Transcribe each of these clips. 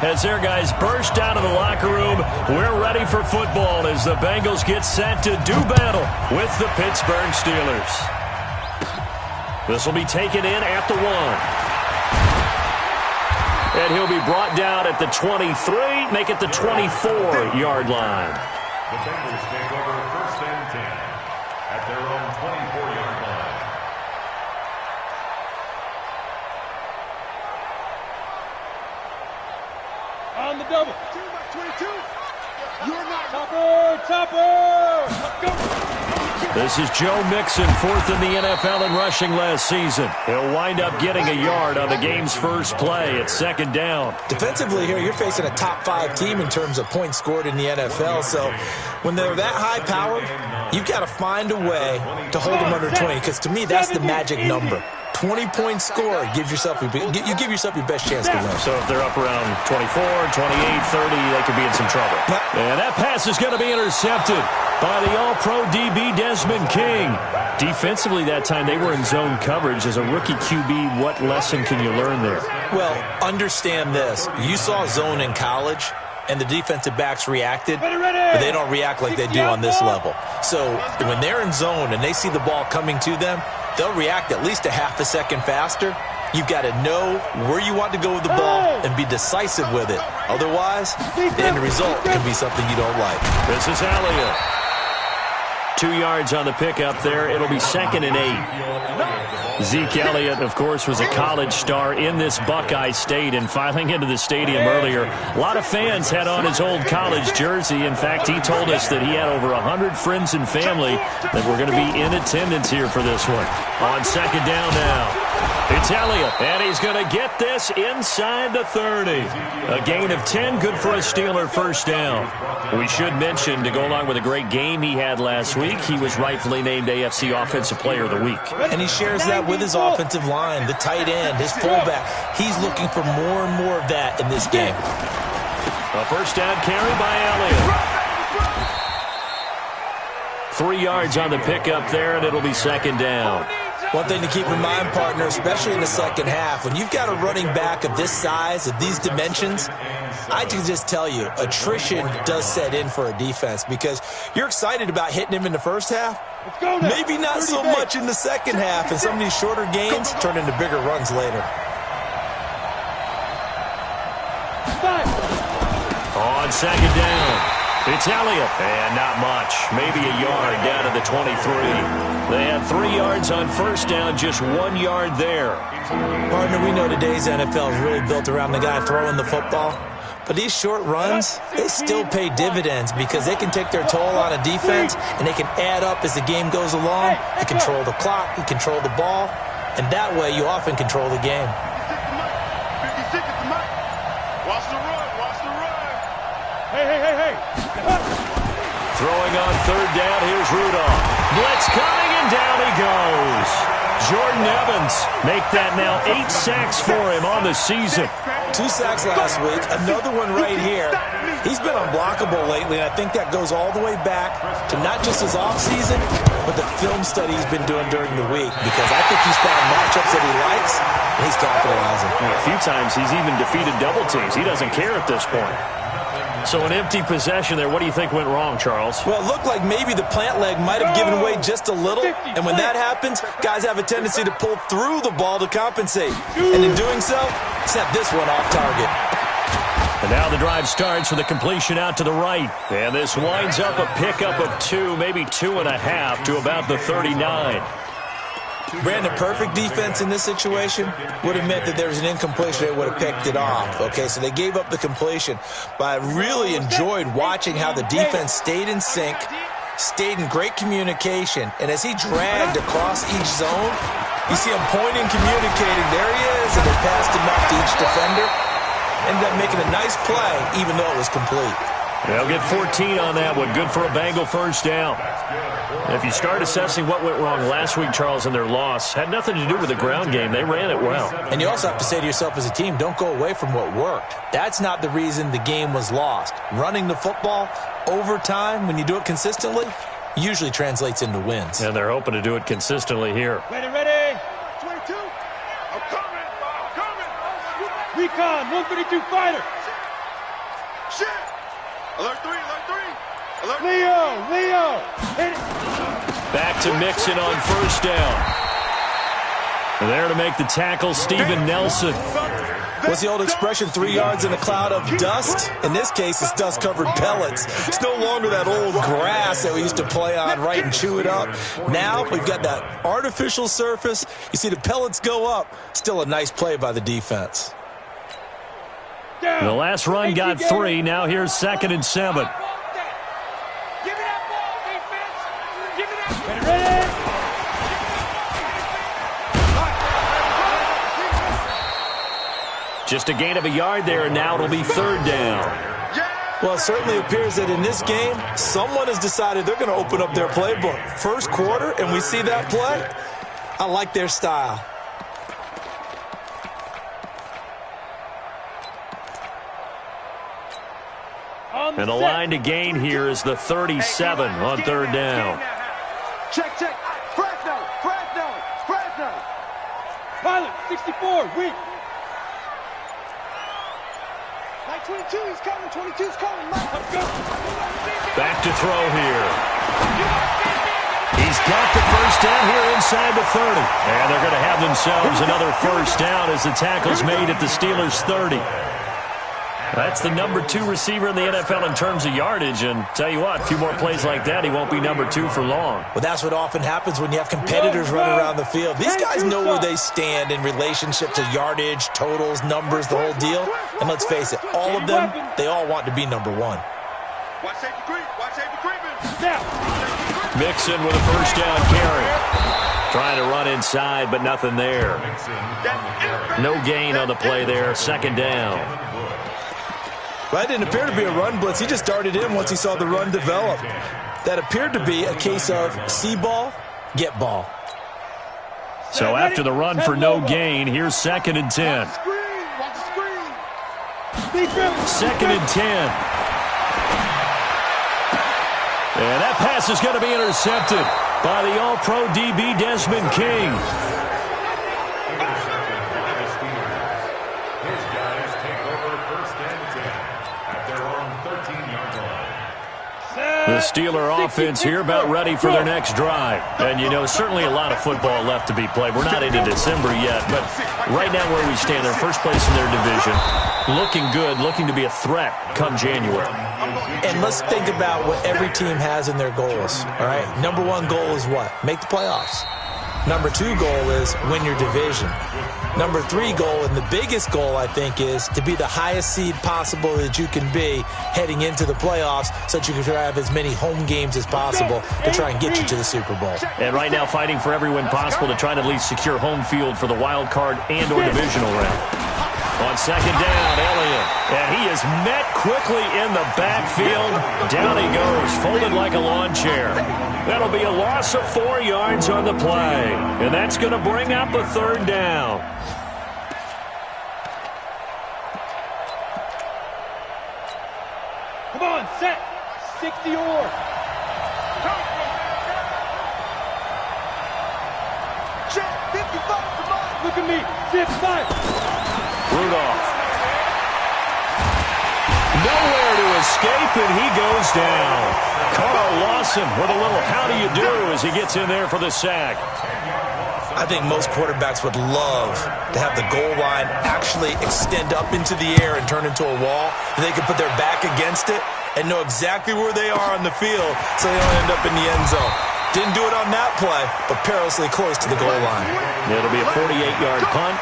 as their guys burst out of the locker room. We're ready for football as the Bengals get set to do battle with the Pittsburgh Steelers. This will be taken in at the 1. And he'll be brought down at the 23, make it the 24-yard line. The Bengals take over 1st and 10 at their own 24-yard line. On the double. 22. You're not. Topper. Let's go. This is Joe Mixon, 4th in the NFL in rushing last season. He'll wind up getting a yard on the game's first play at 2nd down. Defensively here, you're facing a top 5 team in terms of points scored in the NFL. So when they're that high powered, you've got to find a way to hold them under 20. Because to me, that's the magic number. 20-point score gives yourself you give yourself your best chance to win. So if they're up around 24, 28, 30, they could be in some trouble. And that pass is going to be intercepted by the All-Pro DB Desmond King. Defensively that time, they were in zone coverage. As a rookie QB, what lesson can you learn there? Well, understand this. You saw zone in college, and the defensive backs reacted, but they don't react like they do on this level. So when they're in zone and they see the ball coming to them, they'll react at least a half a second faster. You've got to know where you want to go with the ball and be decisive with it. Otherwise, the end result can be something you don't like. This is Elliott. 2 yards on the pickup there. It'll be 2nd and 8. Zeke Elliott, of course, was a college star in this Buckeye State, and filing into the stadium earlier, a lot of fans had on his old college jersey. In fact, he told us that he had over 100 friends and family that were going to be in attendance here for this one. On 2nd down now. It's Elliott, and he's going to get this inside the 30. A gain of 10, good for a Steeler first down. We should mention, to go along with a great game he had last week, he was rightfully named AFC Offensive Player of the Week. And he shares that with his offensive line, the tight end, his fullback. He's looking for more and more of that in this game. A first down carry by Elliott. 3 yards on the pickup there, and it'll be 2nd down. One thing to keep in mind, partner, especially in the second half, when you've got a running back of this size, of these dimensions, I can just tell you, attrition does set in for a defense because you're excited about hitting him in the first half. Maybe not so much in the second half, and some of these shorter gains turn into bigger runs later. On 2nd down, it's Elliott, and not much. Maybe a yard down to the 23. They had 3 yards on first down, just 1 yard there. Partner, we know today's NFL is really built around the guy throwing the football. But these short runs, they still pay dividends because they can take their toll on a defense and they can add up as the game goes along. You control the clock, you control the ball, and that way you often control the game. Watch the run, watch the run. Hey. Throwing on 3rd down, here's Rudolph. Blitz coming, and down he goes. Jordan Evans make that now 8 sacks for him on the season. 2 sacks last week, another one right here. He's been unblockable lately, and I think that goes all the way back to not just his offseason, but the film study he's been doing during the week, because I think he's found matchups that he likes, and he's capitalizing. A few times he's even defeated double teams. He doesn't care at this point. So an empty possession there. What do you think went wrong, Charles? Well, it looked like maybe the plant leg might have given way just a little. And when that happens, guys have a tendency to pull through the ball to compensate. And in doing so, sent this one off target. And now the drive starts with a completion out to the right. And this winds up a pickup of 2, maybe 2.5 to about the 39. Brandon, perfect defense in this situation would have meant that there was an incompletion. They would have picked it off. Okay, so they gave up the completion. But I really enjoyed watching how the defense stayed in sync, stayed in great communication, and as he dragged across each zone, you see him pointing, communicating. There he is, and they passed him up to each defender. Ended up making a nice play, even though it was complete. They'll get 14 on that one. Good for a Bengal first down. If you start assessing what went wrong last week, Charles, in their loss, had nothing to do with the ground game. They ran it well. And you also have to say to yourself as a team, don't go away from what worked. That's not the reason the game was lost. Running the football over time, when you do it consistently, usually translates into wins. And they're hoping to do it consistently here. Ready. 22. I'm coming. Recon, 152 fighter. Shit. Alert 3, alert 3. Alert Leo. Back to Mixon on first down. There to make the tackle, Steven Nelson. What's the old expression, 3 yards in a cloud of dust? In this case, it's dust-covered pellets. It's no longer that old grass that we used to play on, right, and chew it up. Now we've got that artificial surface. You see the pellets go up. Still a nice play by the defense. The last run got 3. Now here's 2nd and 7. Give me that ball, defense. Give me that. Ready. Just a gain of a yard there, and now it'll be 3rd down. Well, it certainly appears that in this game, someone has decided they're going to open up their playbook. First quarter, and we see that play. I like their style. And the line to gain here is the 37 on 3rd down. Check. Fresno. Pilot, 64, weak. Like 22, he's coming. 22's coming. Let's go. Back to throw here. He's got the first down here inside the 30. And they're going to have themselves another first down as the tackle's made at the Steelers' 30. That's the number 2 receiver in the NFL in terms of yardage, and tell you what, a few more plays like that, he won't be number 2 for long. Well, that's what often happens when you have competitors running around the field. These guys know where they stand in relationship to yardage, totals, numbers, the whole deal. And let's face it, all of them, they all want to be number 1. Watch safety creep. Mixon with a first down carry. Trying to run inside, but nothing there. No gain on the play there, 2nd down. Well, that didn't appear to be a run blitz. He just darted in once he saw the run develop. That appeared to be a case of see ball, get ball. So after the run for no gain, here's 2nd and 10. 2nd and 10. And that pass is going to be intercepted by the All-Pro DB Desmond King. The Steeler offense here about ready for their next drive. And, you know, certainly a lot of football left to be played. We're not into December yet, but right now where we stand, they're first place in their division. Looking good, looking to be a threat come January. And let's think about what every team has in their goals, all right? Number 1 goal is what? Make the playoffs. Number 2 goal is win your division. Number 3 goal, and the biggest goal, I think, is to be the highest seed possible that you can be heading into the playoffs so that you can have as many home games as possible to try and get you to the Super Bowl. And right now fighting for every win possible to try to at least secure home field for the wild card and or divisional round. On 2nd down, Elliott. And he is met quickly in the backfield. Down he goes, folded like a lawn chair. That'll be a loss of 4 yards on the play. And that's going to bring up a 3rd down. Come on, set. 60 or. Check, 55, come on. Look at me, 55. Rudolph. Nowhere to escape, and he goes down. Carl Lawson with a little how do you do as he gets in there for the sack. I think most quarterbacks would love to have the goal line actually extend up into the air and turn into a wall. And they can put their back against it and know exactly where they are on the field so they don't end up in the end zone. Didn't do it on that play, but perilously close to the goal line. It'll be a 48-yard punt.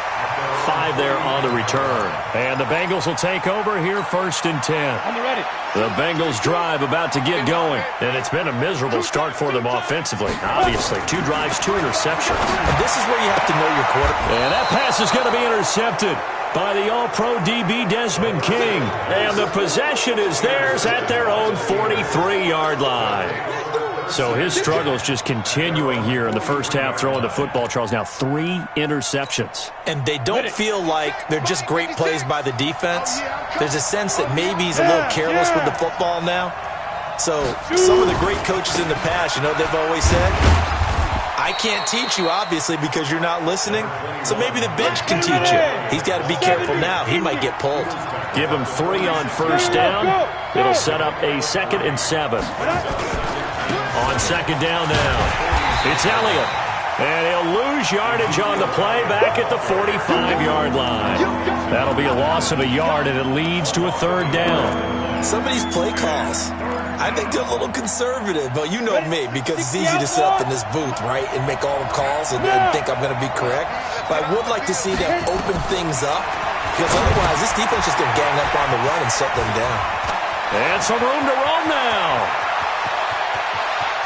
5 there on the return. And the Bengals will take over here 1st and 10. On the ready. The Bengals drive about to get going. And it's been a miserable start for them offensively. Obviously, 2 drives, 2 interceptions. And this is where you have to know your quarterback. And that pass is going to be intercepted by the All-Pro DB Desmond King. And the possession is theirs at their own 43-yard line. So his struggle is just continuing here in the first half, throwing the football, Charles. Now 3 interceptions. And they don't feel like they're just great plays by the defense. There's a sense that maybe he's a little careless with the football now. So some of the great coaches in the past, you know, they've always said, I can't teach you, obviously, because you're not listening. So maybe the bench can teach you. He's got to be careful now. He might get pulled. Give him 3 on first down. It'll set up a 2nd and 7. On 2nd down now, it's Elliott. And he'll lose yardage on the play back at the 45-yard line. That'll be a loss of a yard, and it leads to a 3rd down. Some of these play calls, I think they're a little conservative, but you know me, because it's easy to sit up in this booth, right, and make all the calls and think I'm going to be correct. But I would like to see them open things up, because otherwise this defense is going to gang up on the run and shut them down. And some room to roam now.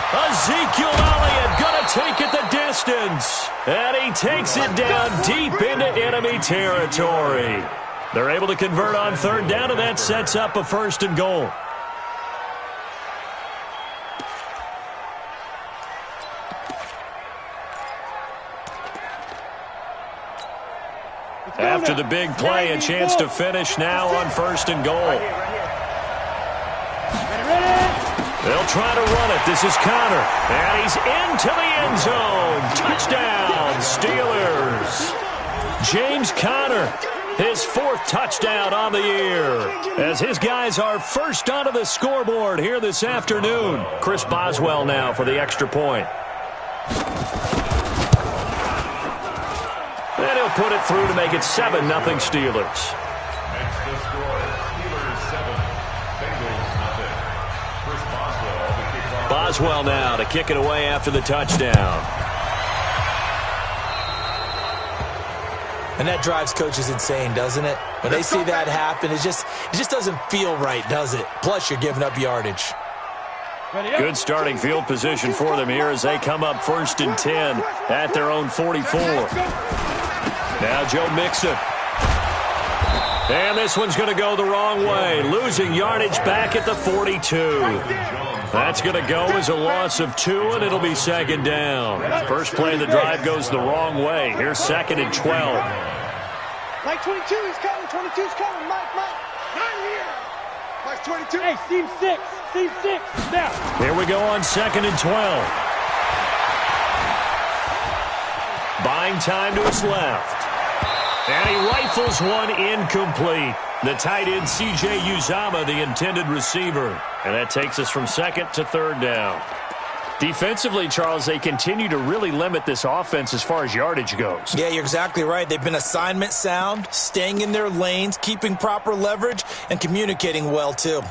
Ezekiel Elliott going to take it the distance. And he takes it down deep into enemy territory. They're able to convert on 3rd down, and that sets up a 1st and goal. After the big play, a chance to finish now on 1st and goal. They'll try to run it. This is Connor. And he's into the end zone. Touchdown, Steelers. James Conner, his 4th touchdown on the year, as his guys are first onto the scoreboard here this afternoon. Chris Boswell now for the extra point. And he'll put it through to make it 7-0 Steelers. Next to score, Steelers 7, Bengals nothing. Chris Boswell, the kickoff. Boswell now to kick it away after the touchdown. And that drives coaches insane, doesn't it? When they see that happen, it just doesn't feel right, does it? Plus, you're giving up yardage. Good starting field position for them here as they come up 1st and 10 at their own 44. Now Joe Mixon. And this one's going to go the wrong way, losing yardage back at the 42. That's going to go as a loss of 2, and it'll be 2nd down. First play of the drive goes the wrong way. Here's 2nd and 12. Mike 22, he's coming. 22's coming. Mike. Not here. Mike's 22. Hey, seam 6. Seam 6. Now. Here we go on 2nd and 12. Buying time to his left. And he rifles one incomplete. The tight end, C.J. Uzama, the intended receiver. And that takes us from 2nd to 3rd down. Defensively, Charles, they continue to really limit this offense as far as yardage goes. Yeah, you're exactly right. They've been assignment sound, staying in their lanes, keeping proper leverage, and communicating well, too.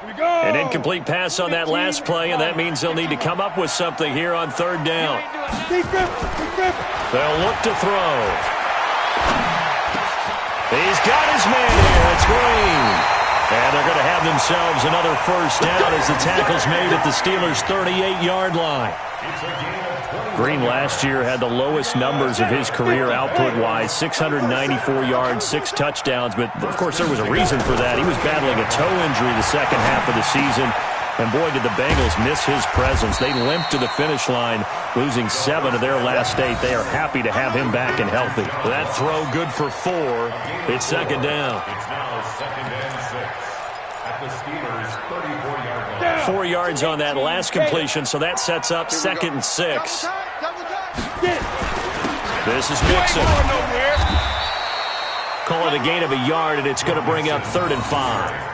An incomplete pass on that last play, and that means they'll need to come up with something here on 3rd down. They'll look to throw. He's got his man here. It's Green. And they're going to have themselves another 1st down as the tackle's made at the Steelers' 38-yard line. Green last year had the lowest numbers of his career output-wise, 694 yards, 6 touchdowns. But, of course, there was a reason for that. He was battling a toe injury the second half of the season. And, boy, did the Bengals miss his presence. They limped to the finish line, losing 7 of their last 8. They are happy to have him back and healthy. That throw good for 4. It's 2nd down. It's now 2nd and 6 at the Steelers' 34-yard line. 4 yards on that last completion, so that sets up 2nd and 6. This is Mixon. Call it a gain of a yard, and it's going to bring up 3rd and 5.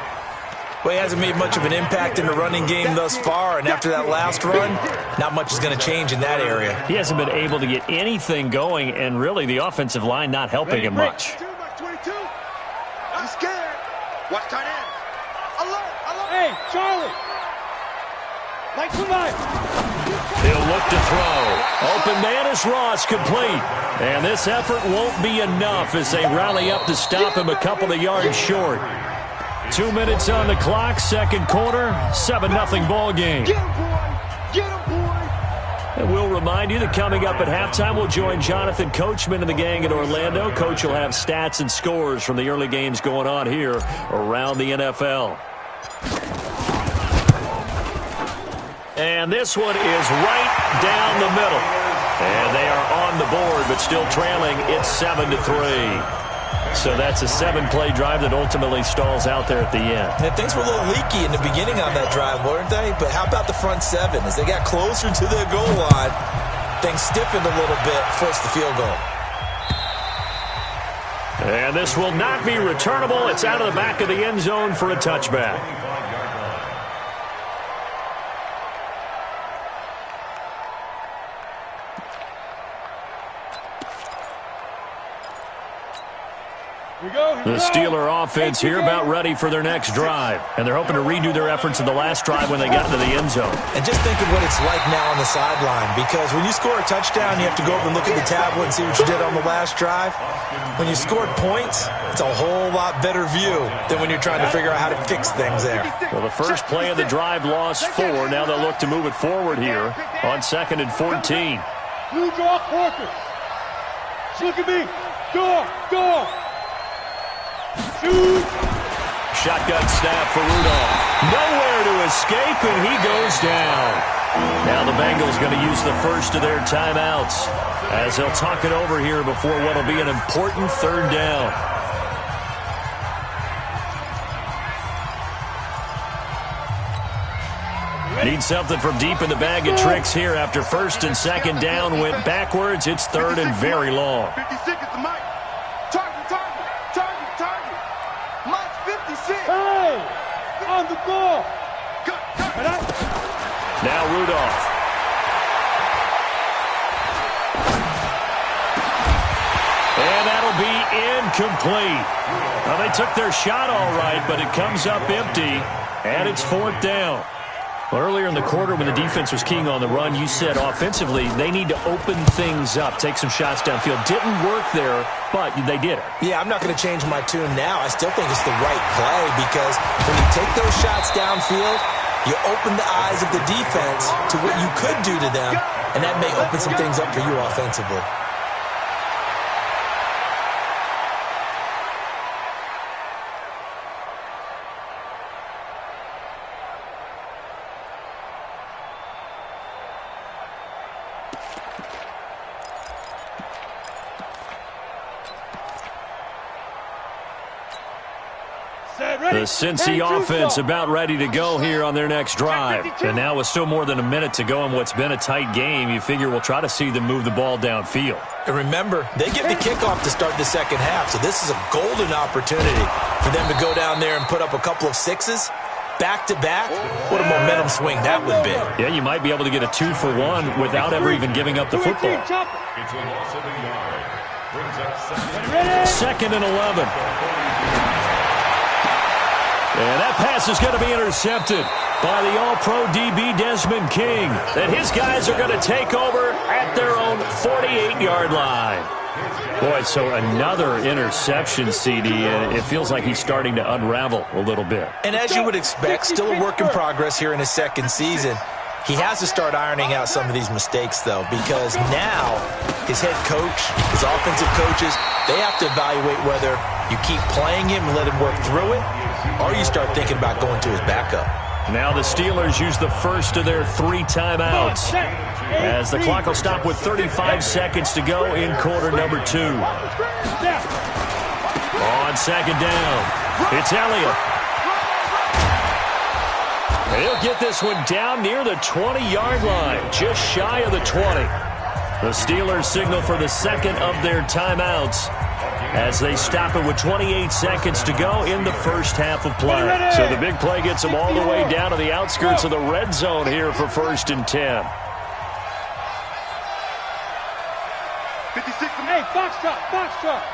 Well, he hasn't made much of an impact in the running game thus far, and after that last run, not much is going to change in that area. He hasn't been able to get anything going, and really the offensive line not helping him much. 22. I'm scared. Watch tight end. Alert. Hey, Charlie. Mike 29. He'll look to throw. Open man is Ross, complete. And this effort won't be enough as they rally up to stop him a couple of yards short. 2 minutes on the clock, 2nd quarter, 7-0 ball game. Get him, boy. Get him, boy. And we'll remind you that coming up at halftime, we'll join Jonathan Coachman and the gang in Orlando. Coach will have stats and scores from the early games going on here around the NFL. And this one is right down the middle. And they are on the board, but still trailing. It's 7-3. So that's a 7-play drive that ultimately stalls out there at the end. And things were a little leaky in the beginning on that drive, weren't they? But how about the front 7? As they got closer to the goal line, things stiffened a little bit, forced the field goal. And this will not be returnable. It's out of the back of the end zone for a touchback. The Steeler offense here about ready for their next drive. And they're hoping to redo their efforts in the last drive when they got into the end zone. And just think of what it's like now on the sideline, because when you score a touchdown, you have to go over and look at the tablet and see what you did on the last drive. When you scored points, it's a whole lot better view than when you're trying to figure out how to fix things there. Well, the first play of the drive lost 4. Now they'll look to move it forward here on 2nd and 14. You draw quarters. Look at me. Go. Shoot. Shotgun snap for Rudolph. Nowhere to escape, and he goes down. Now the Bengals going to use the first of their timeouts as they'll talk it over here before what will be an important 3rd down. Need something from deep in the bag of tricks here after 1st and 2nd down went backwards. It's 3rd and very long. 56 is the mic. Target. Mike 56. Hey, on the ball. Now Rudolph. And that'll be incomplete. Well, they took their shot all right, but it comes up empty, and it's 4th down. Well, earlier in the quarter when the defense was keying on the run, you said offensively they need to open things up, take some shots downfield. Didn't work there, but they did it. Yeah, I'm not going to change my tune now. I still think it's the right play because when you take those shots downfield, you open the eyes of the defense to what you could do to them, and that may open some things up for you offensively. The Cincy offense about ready to go here on their next drive. And now with still more than a minute to go in what's been a tight game, you figure we'll try to see them move the ball downfield. And remember, they get the kickoff to start the 2nd half, so this is a golden opportunity for them to go down there and put up a couple of 6s. Back-to-back, what a momentum swing that would be. Yeah, you might be able to get a 2-for-1 without ever even giving up the football. It's a loss of a yard. Brings up 2nd and 11. And that pass is going to be intercepted by the All-Pro DB Desmond King. And his guys are going to take over at their own 48-yard line. Boy, so another interception, CD, and it feels like he's starting to unravel a little bit. And as you would expect, still a work in progress here in his 2nd season. He has to start ironing out some of these mistakes, though, because now his head coach, his offensive coaches, they have to evaluate whether you keep playing him and let him work through it, or you start thinking about going to his backup. Now the Steelers use the first of their 3 timeouts as the clock will stop with 35 seconds to go in quarter number 2. On 2nd down, it's Elliott. He'll get this one down near the 20-yard line, just shy of the 20. The Steelers signal for the 2nd of their timeouts as they stop it with 28 seconds to go in the first half of play. So the big play gets them all the way down to the outskirts of the red zone here for 1st and 10. 56. Hey, Foxtrot.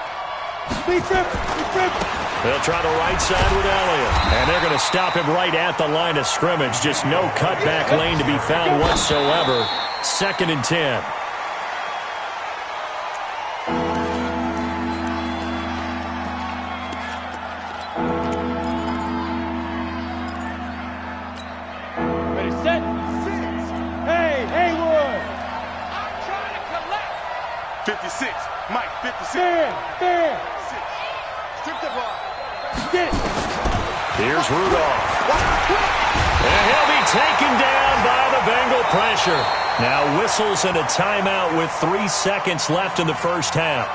They'll try the right side with Elliott. And they're going to stop him right at the line of scrimmage. Just no cutback lane to be found whatsoever. 2nd and 10. Ready, set. 6. Hey, Haywood. I'm trying to collect. 56. Mike 56. Fair. Strip the ball. Get it. Here's Rudolph. And he'll be taken down by the Bengal pressure. Now whistles and a timeout with 3 seconds left in the first half.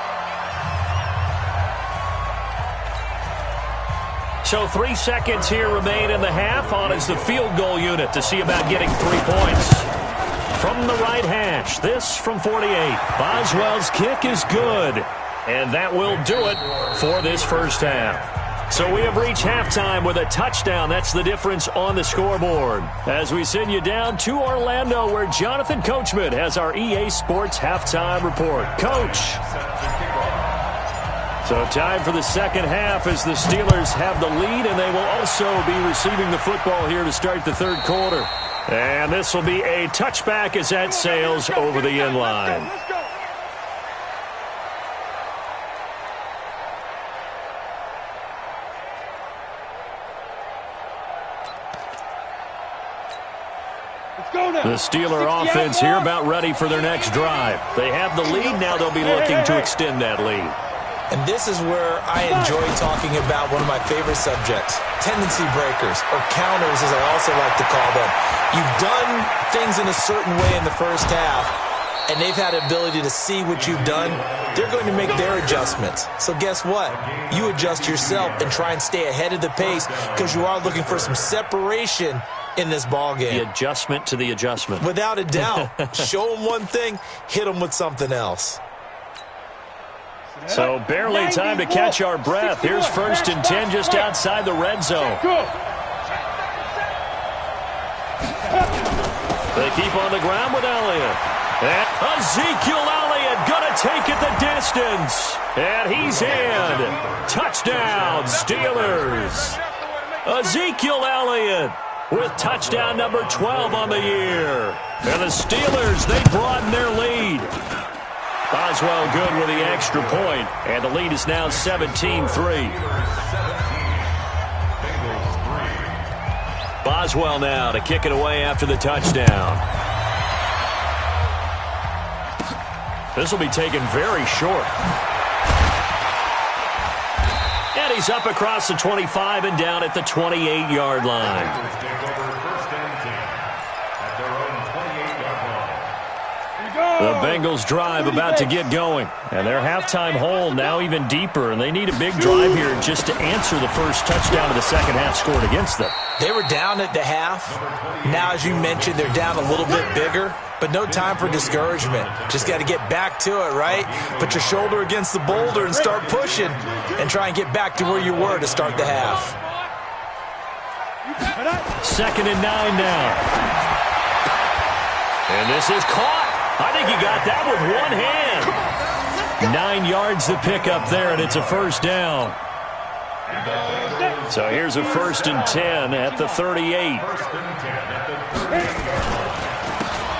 So 3 seconds here remain in the half. On is the field goal unit to see about getting 3 points. From the right hash, this from 48. Boswell's kick is good. And that will do it for this first half. So we have reached halftime with a touchdown. That's the difference on the scoreboard. As we send you down to Orlando, where Jonathan Coachman has our EA Sports halftime report. Coach. So time for the second half as the Steelers have the lead, and they will also be receiving the football here to start the third quarter. And this will be a touchback as that sails over the end line. The Steeler offense here about ready for their next drive. They have the lead. Now they'll be looking to extend that lead. And this is where I enjoy talking about one of my favorite subjects, tendency breakers, or counters as I also like to call them. You've done things in a certain way in the first half, and they've had the ability to see what you've done. They're going to make their adjustments. So guess what? You adjust yourself and try and stay ahead of the pace because you are looking for some separation in this ball game. The adjustment to the adjustment. Without a doubt. Show them one thing, hit them with something else. So barely time to catch our breath. Here's 1st and 10 just outside the red zone. They keep on the ground with Elliott. And Ezekiel Elliott going to take it the distance. And he's in. Touchdown, Steelers. Ezekiel Elliott with touchdown number 12 on the year. And the Steelers, they broaden their lead. Boswell good with the extra point, and the lead is now 17-3. Boswell now to kick it away after the touchdown. This will be taken very short. And he's up across the 25 and down at the 28-yard line. The Bengals drive about to get going, and their halftime hole now even deeper, and they need a big drive here just to answer the first touchdown of the second half scored against them. They were down at the half. Now, as you mentioned, they're down a little bit bigger, but no time for discouragement. Just got to get back to it, right? Put your shoulder against the boulder and start pushing and try and get back to where you were to start the half. 2nd and 9 now. And this is caught. I think he got that with one hand. 9 yards to pick up there, and it's a first down. So here's a 1st and 10 at the 38.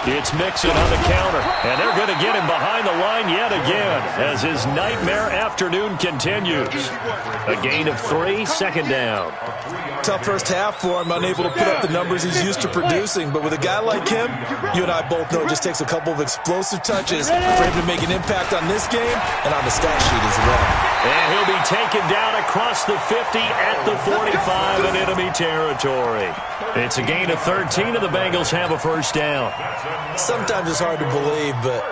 It's Mixon on the counter, and they're going to get him behind the line yet again as his nightmare afternoon continues. A gain of 3, 2nd down. Tough first half for him, unable to put up the numbers he's used to producing. But with a guy like him, you and I both know it just takes a couple of explosive touches for him to make an impact on this game and on the stat sheet as well. And he'll be taken down across the 50 at the 45 in enemy territory. It's a gain of 13, and the Bengals have a first down. Sometimes it's hard to believe, but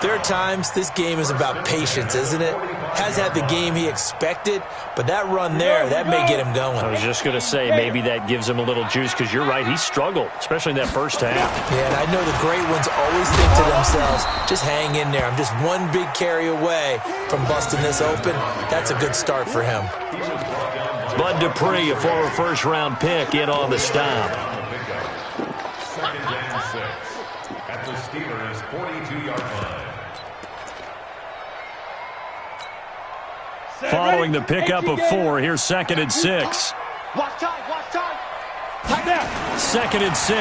there are times this game is about patience, isn't it? Has had the game he expected, but that run there, that may get him going. I was just going to say maybe that gives him a little juice because you're right, he struggled, especially in that first half. Yeah, and I know the great ones always think to themselves, just hang in there. I'm just one big carry away from busting this open. That's a good start for him. Bud Dupree, a former first-round pick, in on the stop. 2nd and 6 at the Steelers' 42-yard line. Following the pickup of 4, here's 2nd and 6. Watch time, watch time. Tight down. 2nd and 6.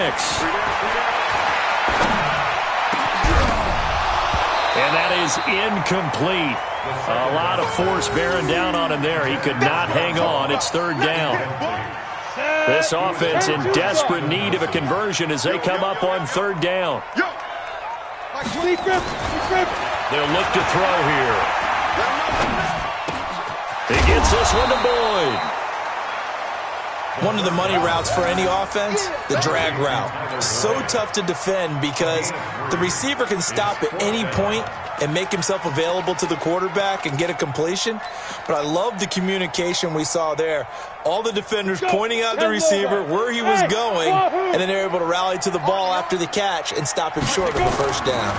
And that is incomplete. A lot of force bearing down on him there. He could not hang on. It's 3rd down. This offense in desperate need of a conversion as they come up on 3rd down. They'll look to throw here. He gets this one to Boyd. One of the money routes for any offense, the drag route. So tough to defend because the receiver can stop at any point and make himself available to the quarterback and get a completion. But I love the communication we saw there. All the defenders pointing out the receiver, where he was going, and then they're able to rally to the ball after the catch and stop him short of the first down.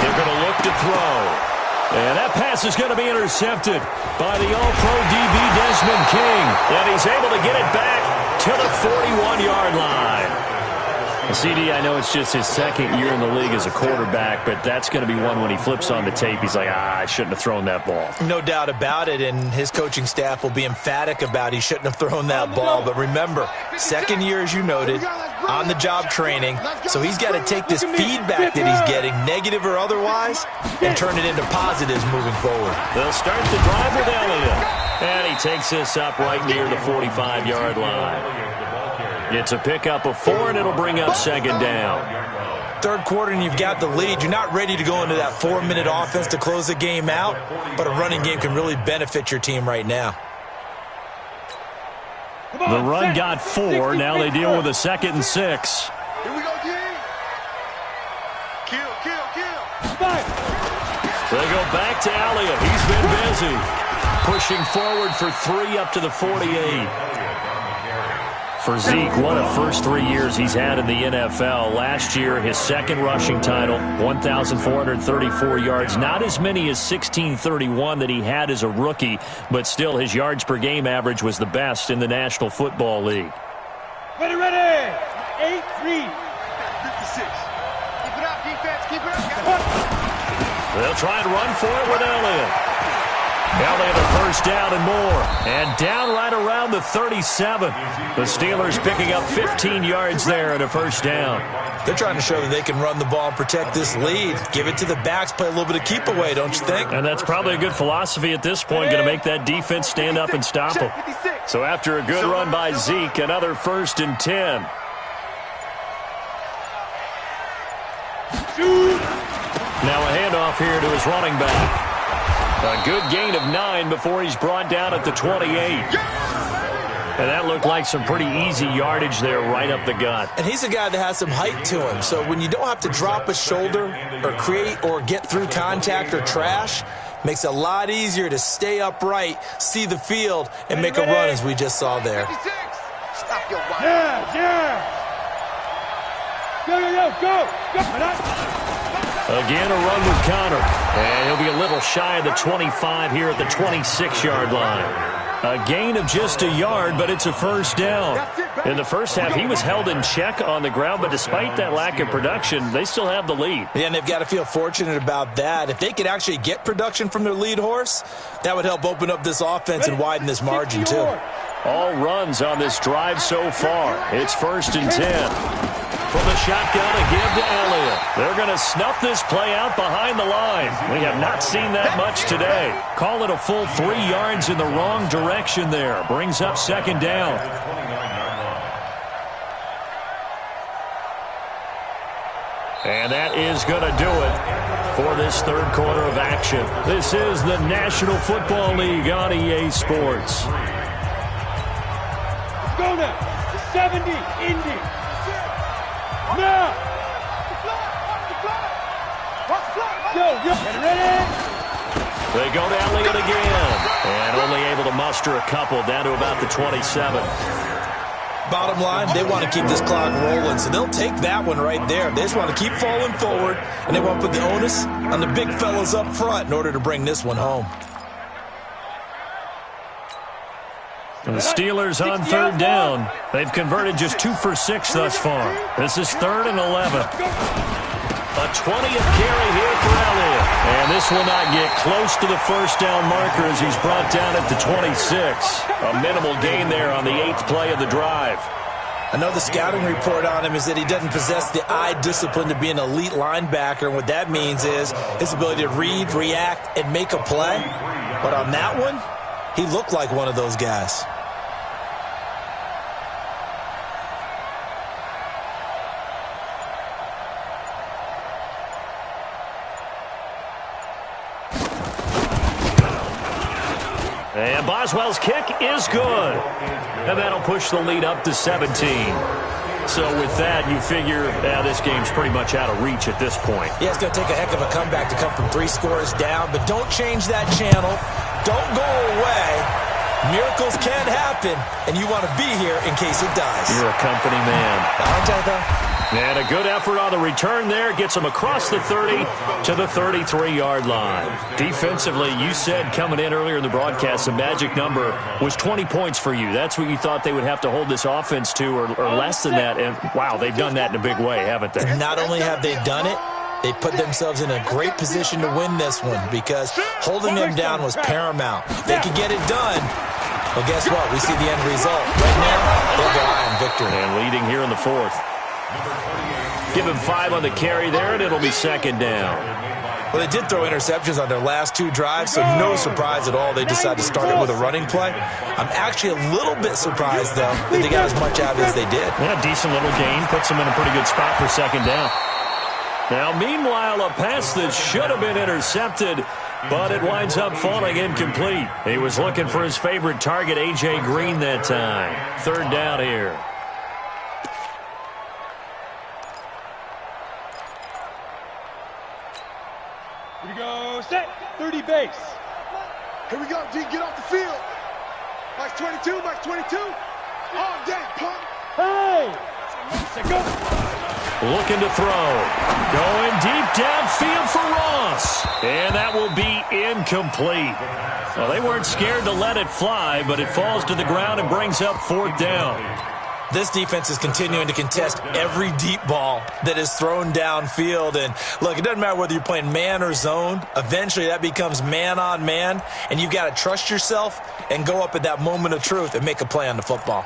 They're going to look to throw. And that pass is going to be intercepted by the All-Pro DB Desmond King. And he's able to get it back to the 41-yard line. CD, I know it's just his second year in the league as a quarterback, but that's going to be one when he flips on the tape, he's like, I shouldn't have thrown that ball. No doubt about it, and his coaching staff will be emphatic about he shouldn't have thrown that ball. But remember, second year, as you noted, on-the-job training, so he's got to take this feedback that he's getting, negative or otherwise, and turn it into positives moving forward. They'll start the drive with Elliott, and he takes this up right near the 45-yard line. It's a pickup of 4, and it'll bring up second down. Third quarter, and you've got the lead. You're not ready to go into that 4-minute offense to close the game out, but a running game can really benefit your team right now. The run got 4. Now they deal with a 2nd and 6. Here we go, G. Kill. They go back to Elliott. He's been busy. Pushing forward for 3 up to the 48. For Zeke, what a first 3 years he's had in the NFL. Last year, his second rushing title, 1,434 yards. Not as many as 1,631 that he had as a rookie, but still his yards per game average was the best in the National Football League. Ready. 8-3. 56. Keep it up, defense. Keep it up. They'll try and run for it with Elliott. Elliott a first down and more. And down right around the 37. The Steelers picking up 15 yards there and a first down. They're trying to show that they can run the ball and protect this lead. Give it to the backs, play a little bit of keep away, don't you think? And that's probably a good philosophy at this point. Going to make that defense stand up and stop them. So after a good run by Zeke, another 1st and 10. Now a handoff here to his running back. A good gain of 9 before he's brought down at the 28. And that looked like some pretty easy yardage there right up the gut. And he's a guy that has some height to him. So when you don't have to drop a shoulder or create or get through contact or trash, makes it a lot easier to stay upright, see the field, and make a run as we just saw there. Stop your body. Yeah. Go. Again, a run with Connor. And he'll be a little shy of the 25 here at the 26-yard line. A gain of just a yard, but it's a first down. In the first half, he was held in check on the ground, but despite that lack of production, they still have the lead. Yeah, and they've got to feel fortunate about that. If they could actually get production from their lead horse, that would help open up this offense and widen this margin, too. All runs on this drive so far. It's 1st and 10. From the shotgun, a give to Elliott. They're going to snuff this play out behind the line. We have not seen that much today. Call it a full 3 yards in the wrong direction there. Brings up second down. And that is going to do it for this third quarter of action. This is the National Football League on EA Sports. Let's go now. 70, Indy. Now! Yo, ready? They go to Elliott again. And only able to muster a couple down to about the 27. Bottom line, they want to keep this clock rolling, so they'll take that one right there. They just want to keep falling forward, and they want to put the onus on the big fellas up front in order to bring this one home. The Steelers on third down. They've converted just 2 for 6 thus far. This is 3rd and 11. A 20th carry here for Elliott. And this will not get close to the first down marker as he's brought down at the 26. A minimal gain there on the 8th play of the drive. I know the scouting report on him is that he doesn't possess the eye discipline to be an elite linebacker. And what that means is his ability to read, react, and make a play. But on that one, he looked like one of those guys. And Boswell's kick is good. And that'll push the lead up to 17. So with that, you figure this game's pretty much out of reach at this point. Yeah, it's going to take a heck of a comeback to come from 3 scores down. But don't change that channel. Don't go away. Miracles can happen, and you want to be here in case it does. You're a company man. Aren't I, though? And a good effort on the return there. Gets them across the 30 to the 33-yard line. Defensively, you said coming in earlier in the broadcast, the magic number was 20 points for you. That's what you thought they would have to hold this offense to, or less than that. And, wow, they've done that in a big way, haven't they? Not only have they done it, they put themselves in a great position to win this one because holding them down was paramount. If they could get it done, well, guess what? We see the end result. Right now, they'll go high on victory. And leading here in the fourth. Give him 5 on the carry there, and it'll be second down. Well, they did throw interceptions on their last 2 drives, so no surprise at all they decided to start it with a running play. I'm actually a little bit surprised, though, that they got as much out as they did. Yeah, decent little gain. Puts them in a pretty good spot for second down. Now, meanwhile, a pass that should have been intercepted, but it winds up falling incomplete. He was looking for his favorite target, A.J. Green, that time. Third down here. Here we go, set, 30 base. Here we go, G, get off the field. Mike's 22, Mike's 22. All day, punk. Hey! Go. Looking to throw. Going deep downfield for Ross. And that will be incomplete. Well, they weren't scared to let it fly, but it falls to the ground and brings up fourth down. This defense is continuing to contest every deep ball that is thrown downfield. And, look, it doesn't matter whether you're playing man or zone. Eventually, that becomes man on man. And you've got to trust yourself and go up at that moment of truth and make a play on the football.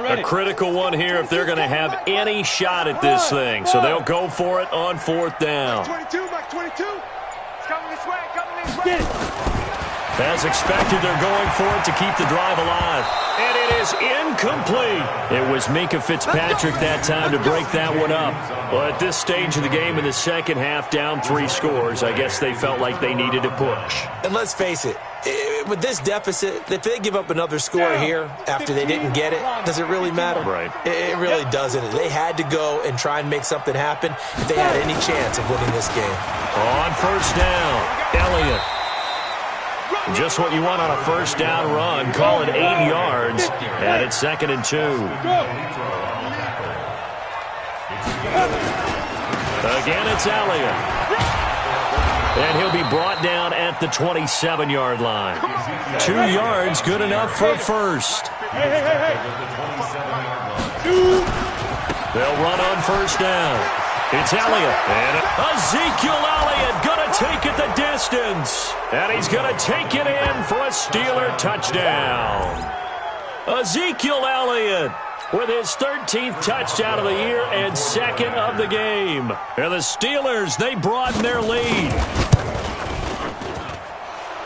A critical one here if they're going to have any shot at this thing. So they'll go for it on fourth down. Mike 22, Mike 22. It's coming this way, coming this way. As expected, they're going for it to keep the drive alive. And it is incomplete. It was Minkah Fitzpatrick that time to break that one up. Well, at this stage of the game in the second half, down 3 scores, I guess they felt like they needed to push. And let's face it, with this deficit, if they give up another score here after they didn't get it, does it really matter? Right. It really doesn't. They had to go and try and make something happen if they had any chance of winning this game. On first down, Elliott. Just what you want on a first down run. Call it 8 yards, and it's 2nd and 2. Again, it's Elliott. And he'll be brought down at the 27-yard line. 2 yards, good enough for a first. They'll run on first down. It's Elliott. And Ezekiel Elliott going to take it the distance. And he's going to take it in for a Steeler touchdown. Ezekiel Elliott with his 13th touchdown of the year and 2nd of the game. And the Steelers, they broaden their lead.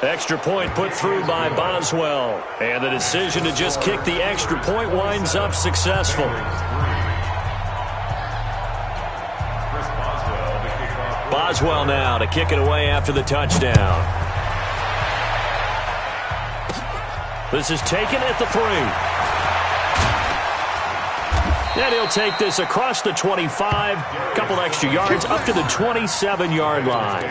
Extra point put through by Boswell. And the decision to just kick the extra point winds up successful. Boswell now to kick it away after the touchdown. This is taken at the 3. And he'll take this across the 25, a couple extra yards, up to the 27-yard line.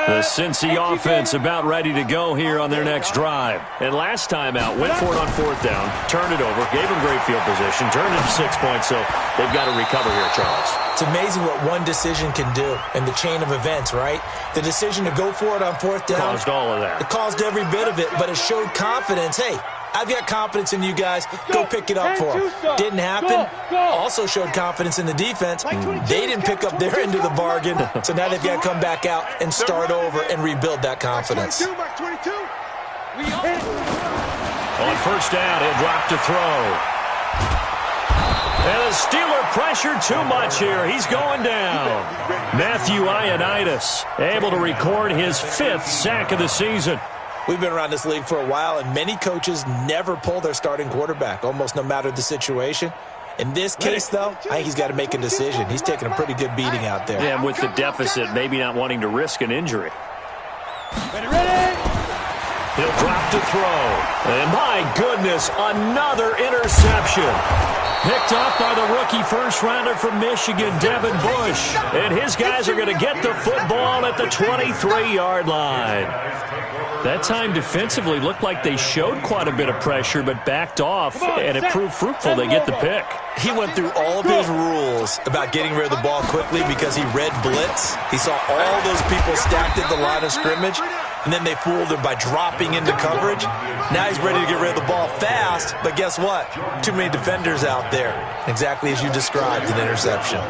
The Cincy offense about ready to go here on their next drive. And last time out, went for it on fourth down, turned it over, gave them great field position, turned it to 6 points, so they've got to recover here, Charles. It's amazing what one decision can do in the chain of events, right? The decision to go for it on fourth down. Caused all of that. It caused every bit of it, but it showed confidence. Hey, I've got confidence in you guys. Go pick it up for them. Didn't happen. Also showed confidence in the defense. They didn't pick up their end of the bargain, so now they've got to come back out and start over and rebuild that confidence. Mike 22. On first down, he'll drop to throw. And the Steeler pressure too much here. He's going down. Matthew Ioannidis able to record his 5th sack of the season. We've been around this league for a while, and many coaches never pull their starting quarterback, almost no matter the situation. In this case, though, I think he's got to make a decision. He's taking a pretty good beating out there. Yeah, and with the deficit, maybe not wanting to risk an injury. Ready? He'll drop to throw. And my goodness, another interception. Picked off by the rookie first-rounder from Michigan, Devin Bush. And his guys are going to get the football at the 23-yard line. That time defensively looked like they showed quite a bit of pressure but backed off, and it proved fruitful. They get the pick. He went through all of his rules about getting rid of the ball quickly because he read blitz. He saw all those people stacked at the line of scrimmage, and then they fooled him by dropping into coverage. Now he's ready to get rid of the ball fast, but guess what? Too many defenders out there. Exactly as you described, an interception.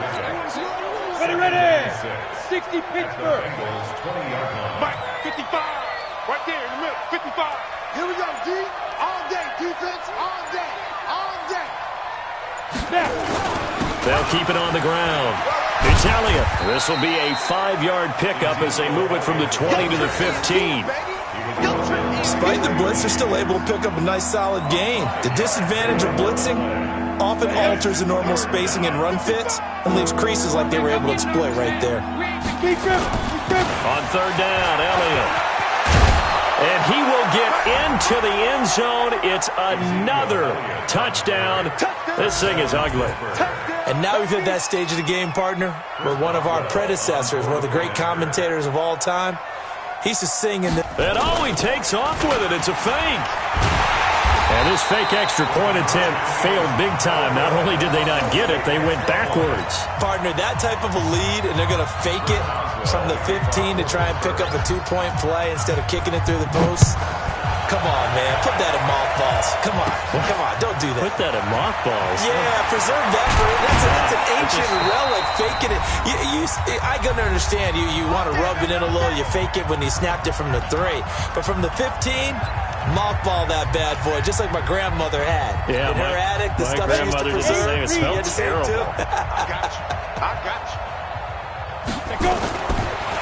Ready. 60 Pittsburgh. Mike, 55. Right there in the middle, 55. Here we go, D. All day, defense, all day, all day. They'll keep it on the ground. Elliott. This will be a 5-yard pickup as they move it from the 20 to the 15. Despite the blitz, they're still able to pick up a nice, solid gain. The disadvantage of blitzing often alters the normal spacing and run fits and leaves creases like they were able to exploit right there. On third down, Elliott. And he will get into the end zone. It's another touchdown. This thing is ugly. And now we've hit that stage of the game, partner, where one of our predecessors, one of the great commentators of all time, he's just singing. And he takes off with it. It's a fake. And this fake extra point attempt failed big time. Not only did they not get it, they went backwards. Partner, that type of a lead, and they're going to fake it from the 15 to try and pick up a 2-point play instead of kicking it through the post. Come on, man. Put that in mothballs. Come on. Don't do that. Put that in mothballs? Yeah, preserve that. That's an ancient relic. Faking it. I can understand. You want to rub it in a little. You fake it when you snapped it from the 3. But from the 15, mothball that bad boy, just like my grandmother had. Yeah, in her attic, the stuff she used to preserve. It smells terrible. I got you.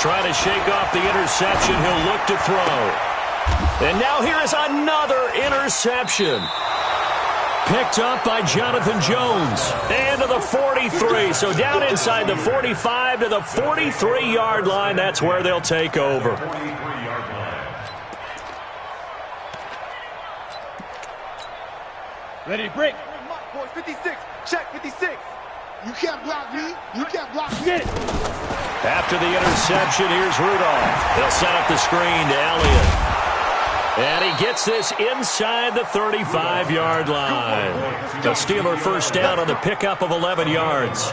Trying to shake off the interception. He'll look to throw. And now here is another interception. Picked up by Jonathan Jones. And to the 43. So down inside the 45 to the 43-yard line. That's where they'll take over. Ready, break. Boy, 56. Check, 56. You can't block me. You can't block me. Get it. After the interception, here's Rudolph. They'll set up the screen to Elliott. And he gets this inside the 35-yard line. The Steeler first down on the pickup of 11 yards.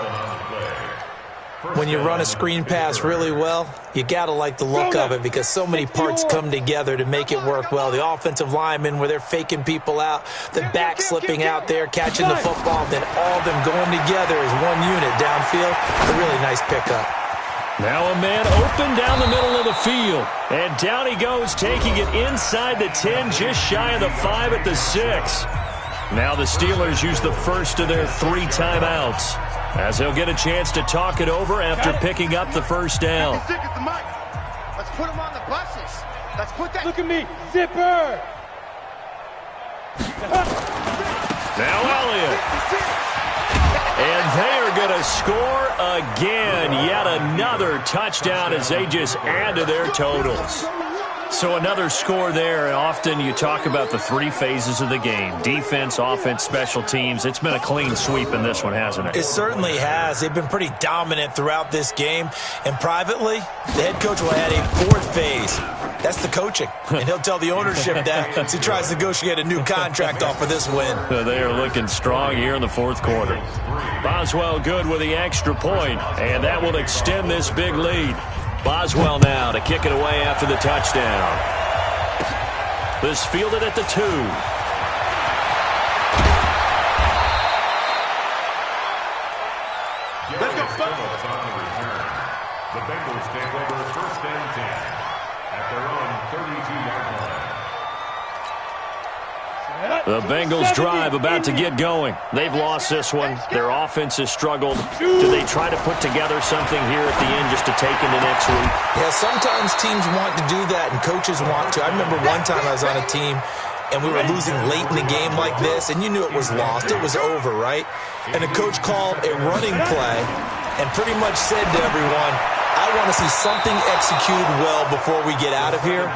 When you run a screen pass really well, you got to like the look of it because so many parts come together to make it work well. The offensive linemen, where they're faking people out, the back slipping out there, catching the football, then all of them going together as one unit downfield. A really nice pickup. Now a man open down the middle of the field. And down he goes, taking it inside the 10, just shy of the 5 at the 6. Now the Steelers use the first of their 3 timeouts, as they'll get a chance to talk it over after picking up the first down. Let's put them on the buses. Let's put that. Look at me. Zipper. Now Elliott. And they are going to score again. Yet another touchdown as they just add to their totals. So another score there, and often you talk about the 3 phases of the game. Defense, offense, special teams. It's been a clean sweep in this one, hasn't it? It certainly has. They've been pretty dominant throughout this game. And privately, the head coach will add a 4th phase. That's the coaching. And he'll tell the ownership that as he tries to negotiate a new contract off of this win. They are looking strong here in the 4th quarter. Boswell good with the extra point, and that will extend this big lead. Boswell now to kick it away after the touchdown. This fielded at the 2. Let's go, son. The Bengals take over first and 10 at their own 32-yard line. The Bengals drive about to get going. They've lost this one. Their offense has struggled. Do they try to put together something here at the end just to take into next week? Yeah, sometimes teams want to do that and coaches want to. I remember one time I was on a team and we were losing late in the game like this, and you knew it was lost. It was over, right? And the coach called a running play and pretty much said to everyone, I want to see something executed well before we get out of here,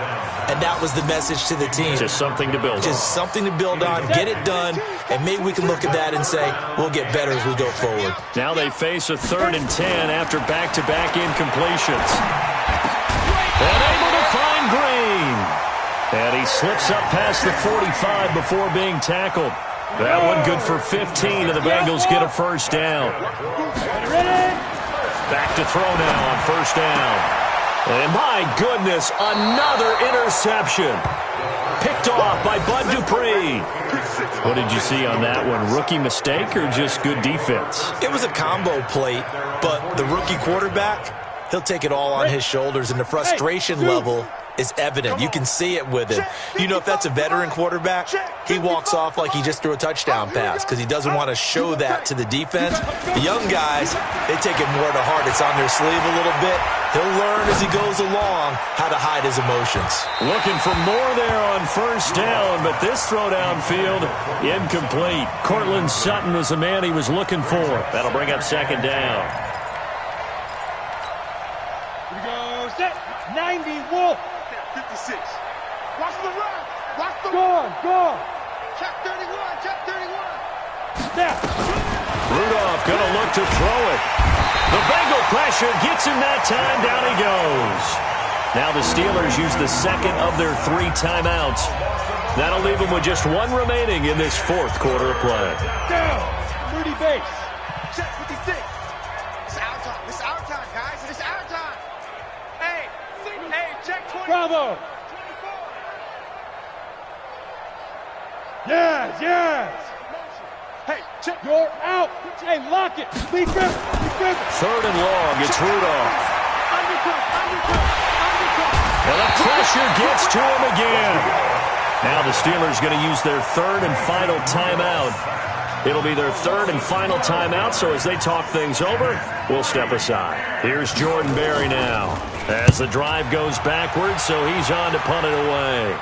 and that was the message to the team. Just something to build on. Just something to build on, get it done, and maybe we can look at that and say, we'll get better as we go forward. Now they face a 3rd and 10 after back-to-back incompletions. And able to find Green. And he slips up past the 45 before being tackled. That one good for 15, and the Bengals get a first down. Back to throw now on first down. And my goodness, another interception. Picked off by Bud Dupree. What did you see on that one? Rookie mistake or just good defense? It was a combo plate, but the rookie quarterback, he'll take it all on his shoulders, and the frustration level is evident. You can see it with him. You know, if that's a veteran quarterback, he walks off like he just threw a touchdown pass because he doesn't want to show that to the defense. The young guys, they take it more to heart. It's on their sleeve a little bit. He'll learn as he goes along how to hide his emotions. Looking for more there on first down, but this throw downfield, incomplete. Cortland Sutton was the man he was looking for. That'll bring up second down. Here we go, set, 90, Wolf. 56. Watch the run. Watch the Gone. Check 31. Check 31. Snap. Rudolph going to look to throw it. The Bengal pressure gets him that time. Down he goes. Now the Steelers use the second of their 3 timeouts. That'll leave them with just 1 remaining in this 4th quarter of play. Down. 30 base. Check 56. It's our time. It's our time, guys. It's our time. Hey, check 20. Bravo. Yes. Hey, check. You're out. Hey, lock it. Be careful. 3rd and long. It's Rudolph. Undercut. And the pressure gets to him again. Now the Steelers going to use their 3rd and final timeout. It'll be their 3rd and final timeout, so as they talk things over, we'll step aside. Here's Jordan Berry now as the drive goes backwards, so he's on to punt it away.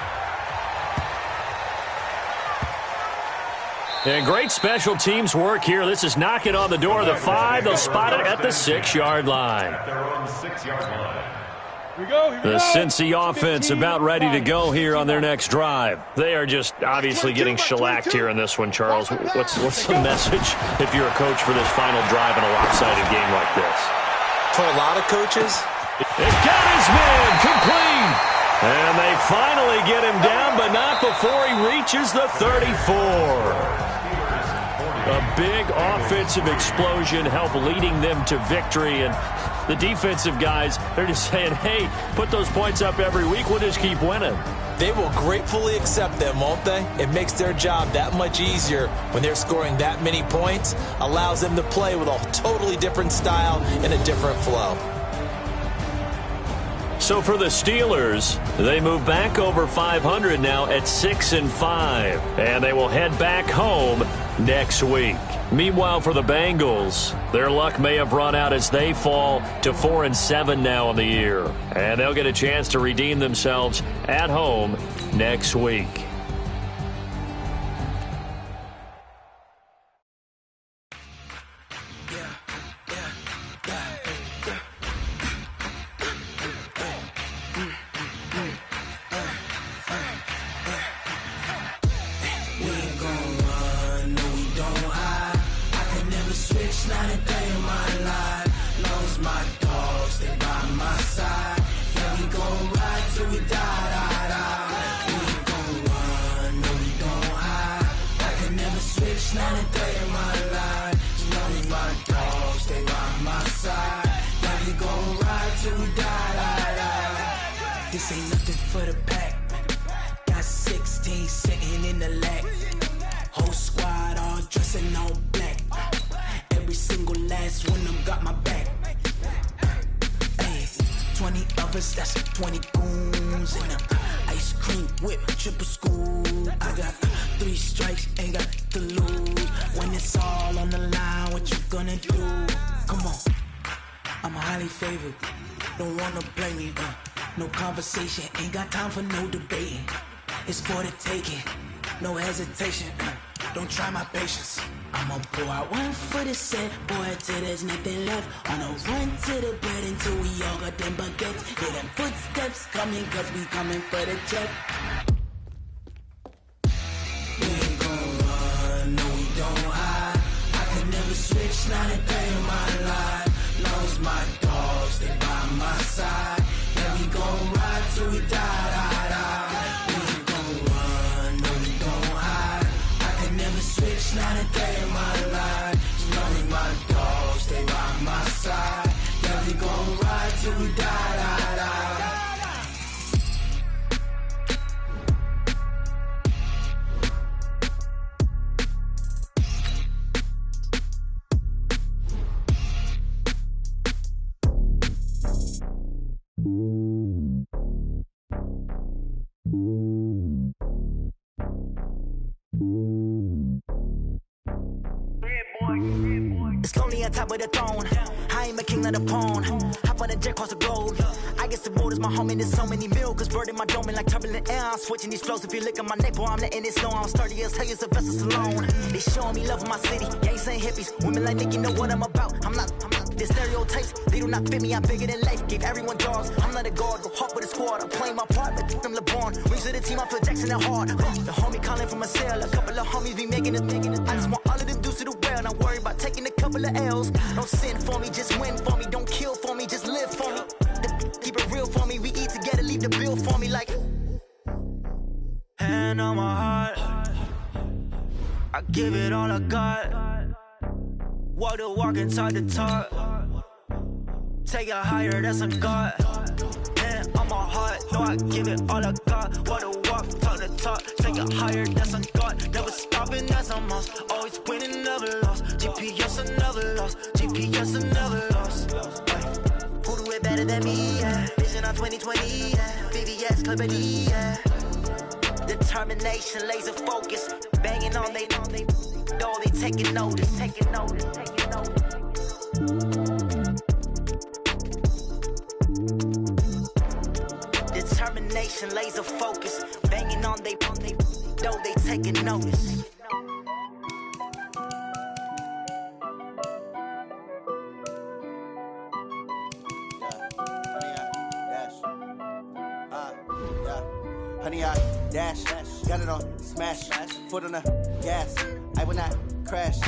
And great special teams work here. This is knocking on the door of the 5. They'll spot it at the 6-yard line. The Cincy offense about ready to go here on their next drive. They are just obviously getting shellacked here in this one, Charles. What's the message if you're a coach for this final drive in a lopsided game like this? For a lot of coaches, it got his man complete. And they finally get him down, but not before he reaches the 34. A big offensive explosion helped leading them to victory, and the defensive guys, they're just saying, hey, put those points up every week, we'll just keep winning. they will gratefully accept them, won't they? It makes their job that much easier when they're scoring that many points, allows them to play with a totally different style and a different flow. So for the Steelers, they move back over 500 now at 6-5, and they will head back home next week. Meanwhile, for the Bengals, their luck may have run out as they fall to 4-7 now in the year, and they'll get a chance to redeem themselves at home next week. This ain't nothing for the pack. Got 16 sitting in the lap. Whole squad all dressing all black. Every single last one of them got my back. Hey, 20 of us, that's 20 goons in them. Ice cream whip, triple scoop. I got 3 strikes, ain't got to lose. When it's all on the line, what you gonna do? Come on, I'm highly favored. Don't wanna blame me, no conversation, ain't got time for no debating. It's for the taking, no hesitation. Don't try my patience. I'ma pour out one for the set, boy, till there's nothing left. On a run to the bed until we all got them baguettes. Hear them footsteps coming, cause we coming for the check. We ain't gon' run, no we don't hide. I can never switch, not a day in my life. Long as my dogs, they by my side. Yeah, we gon' ride till we die, die, die. We ain't gon' run, no we don't hide. I can never switch, not a day in my life. As long as my dogs, stay by my side. Yeah, we gon' ride till we die, die, die. It's lonely on top of the throne. I ain't a king of the pawn. Hop on a jet across the globe. I guess the road is my home and there's so many milkers birding my dome and like turbulent air. I'm switching these flows. If you look at my neck, boy, I'm letting it snow. I'm sturdy as hell, as a vessel alone. They showing me love in my city. Gangs ain't hippies. Women like Nicky know what I'm about. I'm not the stereotypes. They do not fit me. I'm bigger than life. Gave everyone jaws. I'm not a guard. Go hard with a squad. I'm playing my part, but them LeBron. Rings to the team. I feel Jackson and hard. The homie calling from a cell. A couple of homies be making it. I just want all of them dudes to the well. Not worry about taking a couple of L's. Don't sin for me, just win for me. Don't kill for me, just live for me. Keep it real for me. We eat together, leave the bill for me like. Hand on my heart, I give it all I got. Walk the walk and talk the talk. Take it higher, that's a God. Hand on my heart, no, I give it all I got. Walk the walk, talk the talk. Take it higher, that's a God. Never stopping, that's a must. Always winning, never lost. GPS, I never lost. GPS, I never lost. Who do it better than me? Yeah. Vision on 2020. Yeah. VVS, Clippity. Yeah. Determination, laser focus. Banging on they know they taking notice. Taking notice. Taking notice. Determination, laser focus. Banging on they know they taking notice. Honey, I dash, got it on smash, foot on the gas, I will not crash.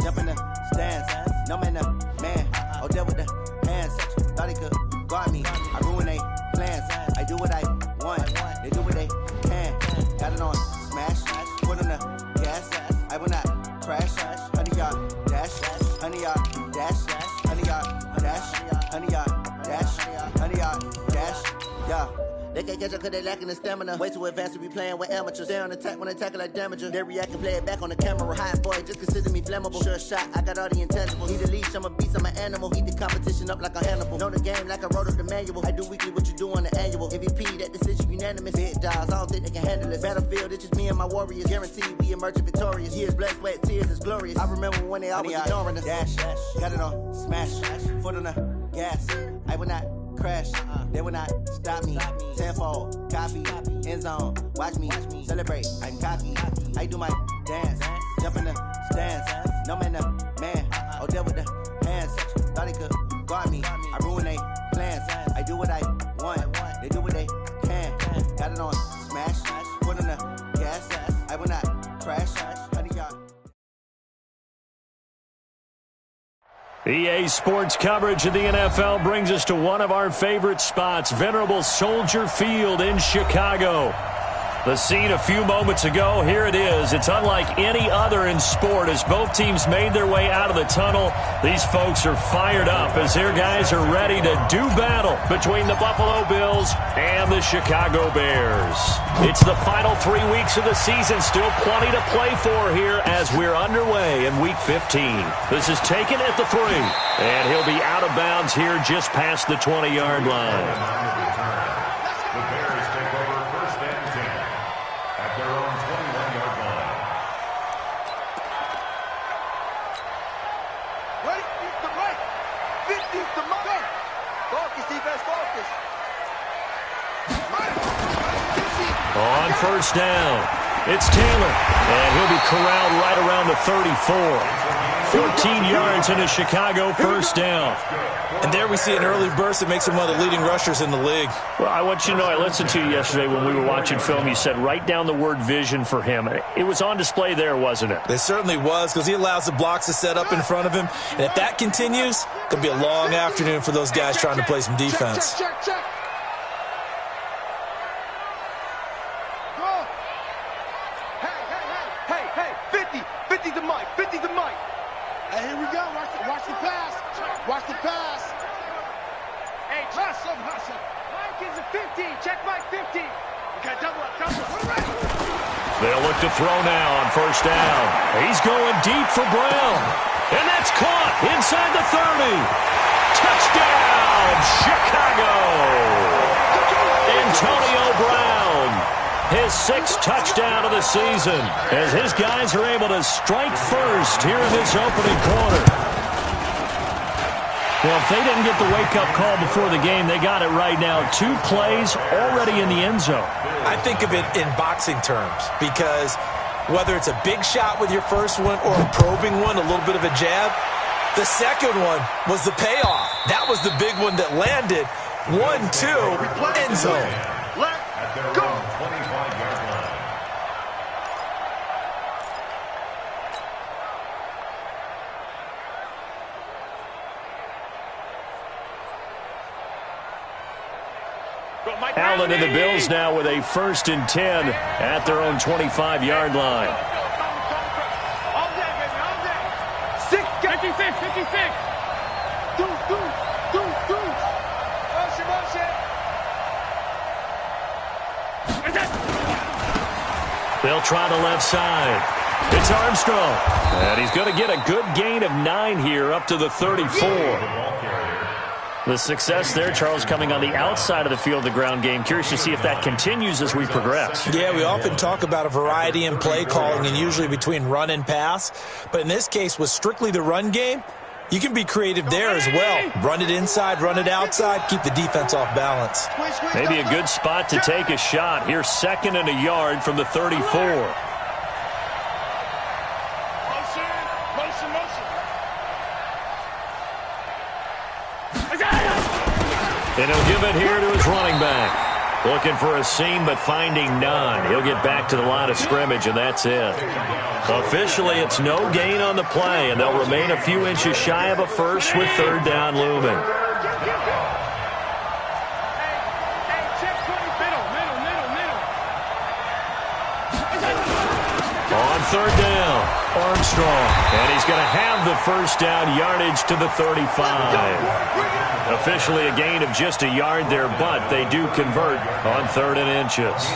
Jump in the stands, no man, man, oh there with the hands, thought he could guard me, I ruin they plans, I do what I want, they do what they can, got it on smash, foot on the gas, I will not crash, honey, y'all dash, honey, y'all dash, honey, y'all dash, honey, y'all dash, honey, y'all dash, yeah. They can't catch up cause they lacking the stamina. Way too advanced to be playing with amateurs. Stay on attack when they tackle like damager. They react and play it back on the camera. Hot boy, just consider me flammable. Sure shot, I got all the intangibles. Need a leash, I'm a beast, I'm an animal. Eat the competition up like a Hannibal. Know the game like I wrote up the manual. I do weekly what you do on the annual. MVP, that decision unanimous. Big dogs, I don't think they can handle this. Battlefield, it's just me and my warriors. Guaranteed we emerge victorious. Years, blood, sweat, tears, it's glorious. I remember when they always ignoring us. Dash, got it on smash, foot on the gas. I will not crash, they will not stop me. Tenfold, copy, end zone, watch me celebrate. I'm cocky, I do my dance, jump in the stands. No man, man, oh there with the hands. Thought he could guard me, I ruin they plans. I do what I want, they do what they can. Got it on smash, foot on the gas. I will not crash, honey, y'all. EA Sports coverage of the NFL brings us to one of our favorite spots, venerable Soldier Field in Chicago. The scene a few moments ago, here it is. It's unlike any other in sport as both teams made their way out of the tunnel. These folks are fired up as their guys are ready to do battle between the Buffalo Bills and the Chicago Bears. It's the final 3 weeks of the season, still plenty to play for here as we're underway in Week 15. This is taken at the 3, and he'll be out of bounds here just past the 20-yard line. On first down, it's Taylor, and he'll be corralled right around the 34. 14 yards and a Chicago first down. And there we see an early burst that makes him one of the leading rushers in the league. Well, I want you to know, I listened to you yesterday when we were watching film. You said write down the word vision for him. It was on display there, wasn't it? It certainly was, because he allows the blocks to set up in front of him. And if that continues, it's going to be a long afternoon for those guys trying to play some defense. Check. Go. Hey, 50 the mic. Hey, here we go. Watch the pass. Watch the pass. Hey, hustle. Mike is a 50. Check Mike 50. Okay, double up. They'll look to throw now on first down. He's going deep for Brown. And that's caught inside the 30. Touchdown, Chicago. Antonio Brown, his 6th touchdown of the season, as his guys are able to strike first here in this opening quarter. Well, if they didn't get the wake-up call before the game, they got it right now. 2 plays already in the end zone. I think of it in boxing terms, because whether it's a big shot with your first one or a probing one, a little bit of a jab, the second one was the payoff. That was the big one that landed. 1-2, end zone. At their own 25-yard line. Allen and the Bills now with a 1st and 10 at their own 25-yard line. All day, baby, all day. 56. They'll try the left side. It's Armstrong. And he's going to get a good gain of 9 here up to the 34. The success there, Charles, coming on the outside of the field, the ground game. Curious to see if that continues as we progress. Yeah, we often talk about a variety in play calling and usually between run and pass. But in this case, with strictly the run game, you can be creative there as well. Run it inside, run it outside, keep the defense off balance. Maybe a good spot to take a shot. Here's 2nd and a yard from the 34. And he'll give it here to his running back. Looking for a seam, but finding none. He'll get back to the line of scrimmage, and that's it. Officially, it's no gain on the play, and they'll remain a few inches shy of a first with 3rd down looming. On 3rd down, Armstrong. And he's going to have the 1st down yardage to the 35. Officially a gain of just a yard there, but they do convert on 3rd and inches.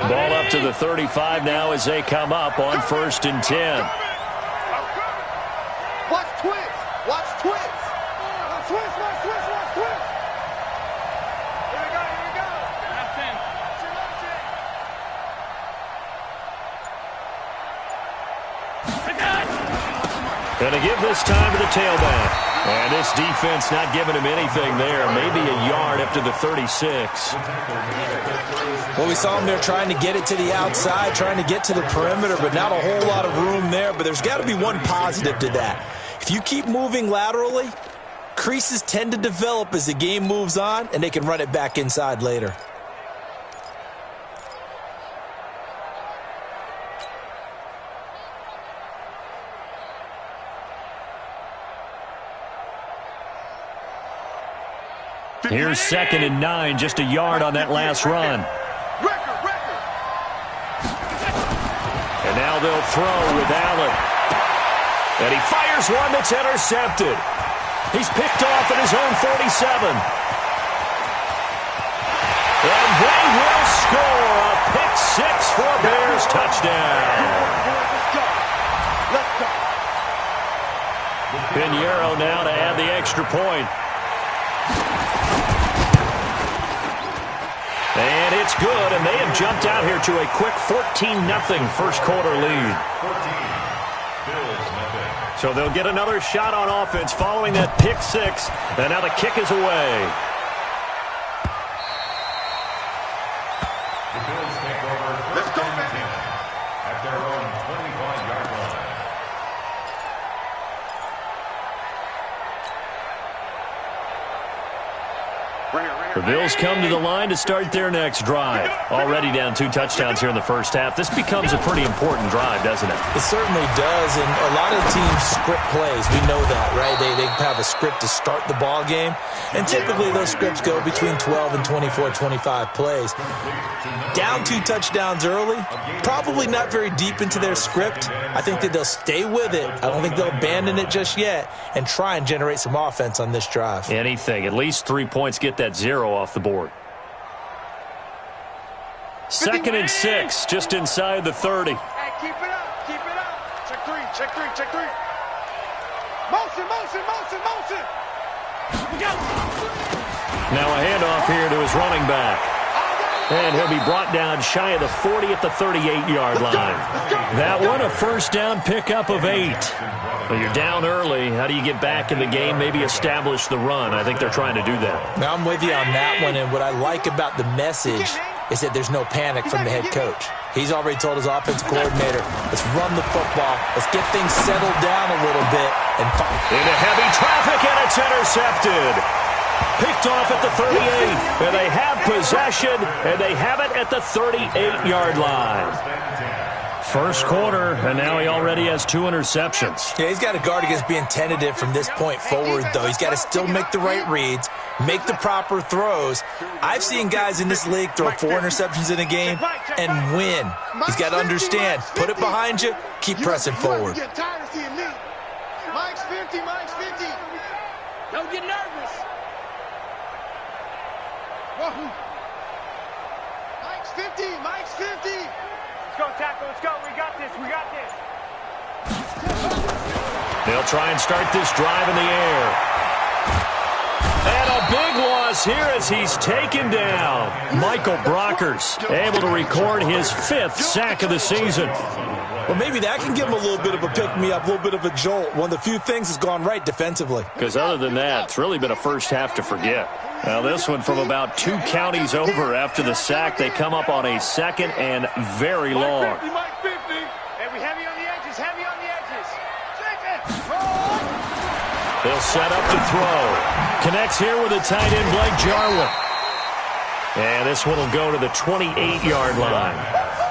Ball up to the 35 now as they come up on 1st and 10. Watch twins. Watch twins. Watch twins. Here we go. Last 10. Going to give this time to the tailback. And this defense not giving him anything there. Maybe a yard up to the 36. Well, we saw him there trying to get it to the outside, trying to get to the perimeter, but not a whole lot of room there. But there's got to be one positive to that. If you keep moving laterally, creases tend to develop as the game moves on, and they can run it back inside later. Here's 2nd and 9, just a yard on that last run. And now they'll throw with Allen. And he fires one that's intercepted. He's picked off at his own 47. And they will score a pick 6 for a Bears touchdown. Pinheiro now to add the extra point. And it's good, and they have jumped out here to a quick 14-0 first quarter lead. 14, Bills, So they'll get another shot on offense following that pick 6, and now the kick is away. The Bills come to the line to start their next drive. Already down 2 touchdowns here in the first half. This becomes a pretty important drive, doesn't it? It certainly does, and a lot of teams script plays. We know that, right? They have a script to start the ball game, and typically those scripts go between 12 and 24, 25 plays. Down 2 touchdowns early, probably not very deep into their script. I think that they'll stay with it. I don't think they'll abandon it just yet and try and generate some offense on this drive. Anything. At least 3 points, get that 0 off the board. 2nd and 6, just inside the 30. Hey, keep it up, keep it up. Check 3, check 3, check 3. Motion, motion, motion, motion. Now a handoff here to his running back. And he'll be brought down shy of the 40 at the 38-yard line. That one, a first down pickup of 8. Well, you're down early. How do you get back in the game, maybe establish the run? I think they're trying to do that. Now, I'm with you on that one, and what I like about the message is that there's no panic from the head coach. He's already told his offensive coordinator, let's run the football, let's get things settled down a little bit. And into heavy traffic, and it's intercepted. Picked off at the 38, and they have possession, and they have it at the 38-yard line. First quarter, and now he already has 2 interceptions. Yeah, he's got to guard against being tentative from this point forward, though. He's got to still make the right reads, make the proper throws. I've seen guys in this league throw 4 interceptions in a game and win. He's got to understand, put it behind you, keep pressing forward. You get tired of seeing me. Mike's 50, Mike's 50. Don't get nervous. Whoa. Mike's 50, Mike's 50. Let's go, tackle, let's go. We got this, we got this. They'll try and start this drive in the air. And a big loss here as he's taken down. Michael Brockers able to record his 5th sack of the season. Well, maybe that can give him a little bit of a pick-me-up, a little bit of a jolt. One of the few things that's gone right defensively. Because other than that, it's really been a first half to forget. Now this one from about 2 counties over after the sack. They come up on a 2nd and very long. Mike 50. Hey, we heavy on the edges, heavy on the edges. They'll set up to throw. Connects here with a tight end, Blake Jarwin. And this one will go to the 28-yard line.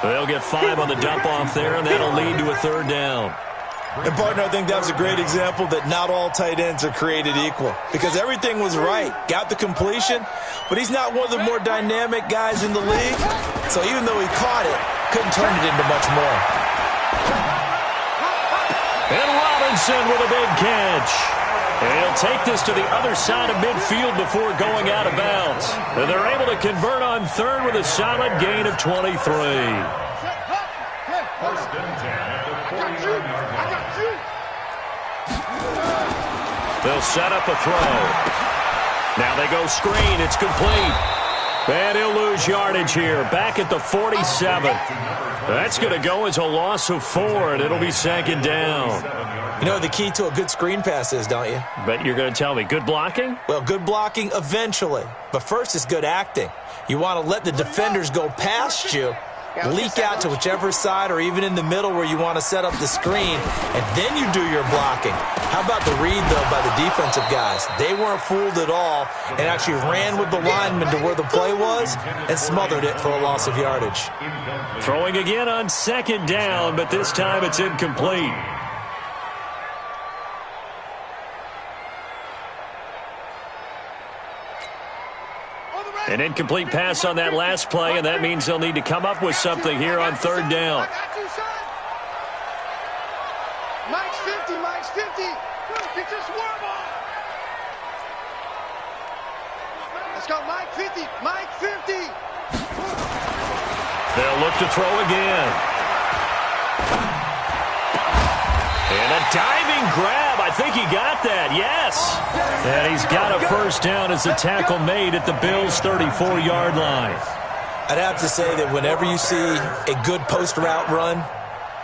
They'll get 5 on the dump-off there, and that'll lead to a 3rd down. And, partner, I think that was a great example that not all tight ends are created equal because everything was right. Got the completion, but he's not one of the more dynamic guys in the league. So even though he caught it, couldn't turn it into much more. And Robinson with a big catch. And he'll take this to the other side of midfield before going out of bounds. And they're able to convert on 3rd with a solid gain of 23. They'll set up a throw. Now they go screen. It's complete. And he'll lose yardage here. Back at the 47. That's going to go as a loss of 4, and it'll be 2nd down. You know what the key to a good screen pass is, don't you? But you're going to tell me, good blocking? Well, good blocking eventually. But first is good acting. You want to let the defenders go past you, leak out to whichever side or even in the middle where you want to set up the screen, and then you do your blocking. How about the read, though, by the defensive guys? They weren't fooled at all and actually ran with the lineman to where the play was and smothered it for a loss of yardage. Throwing again on 2nd down, but this time it's incomplete. An incomplete pass on that last play, and that means they'll need to come up with something here on 3rd down. Mike's 50, Mike's 50. Get your swarm on. Let's go, Mike 50, Mike 50. They'll look to throw again. And a diving grab. I think he got that, yes. And he's got a first down as the tackle made at the Bills' 34-yard line. I'd have to say that whenever you see a good post route run,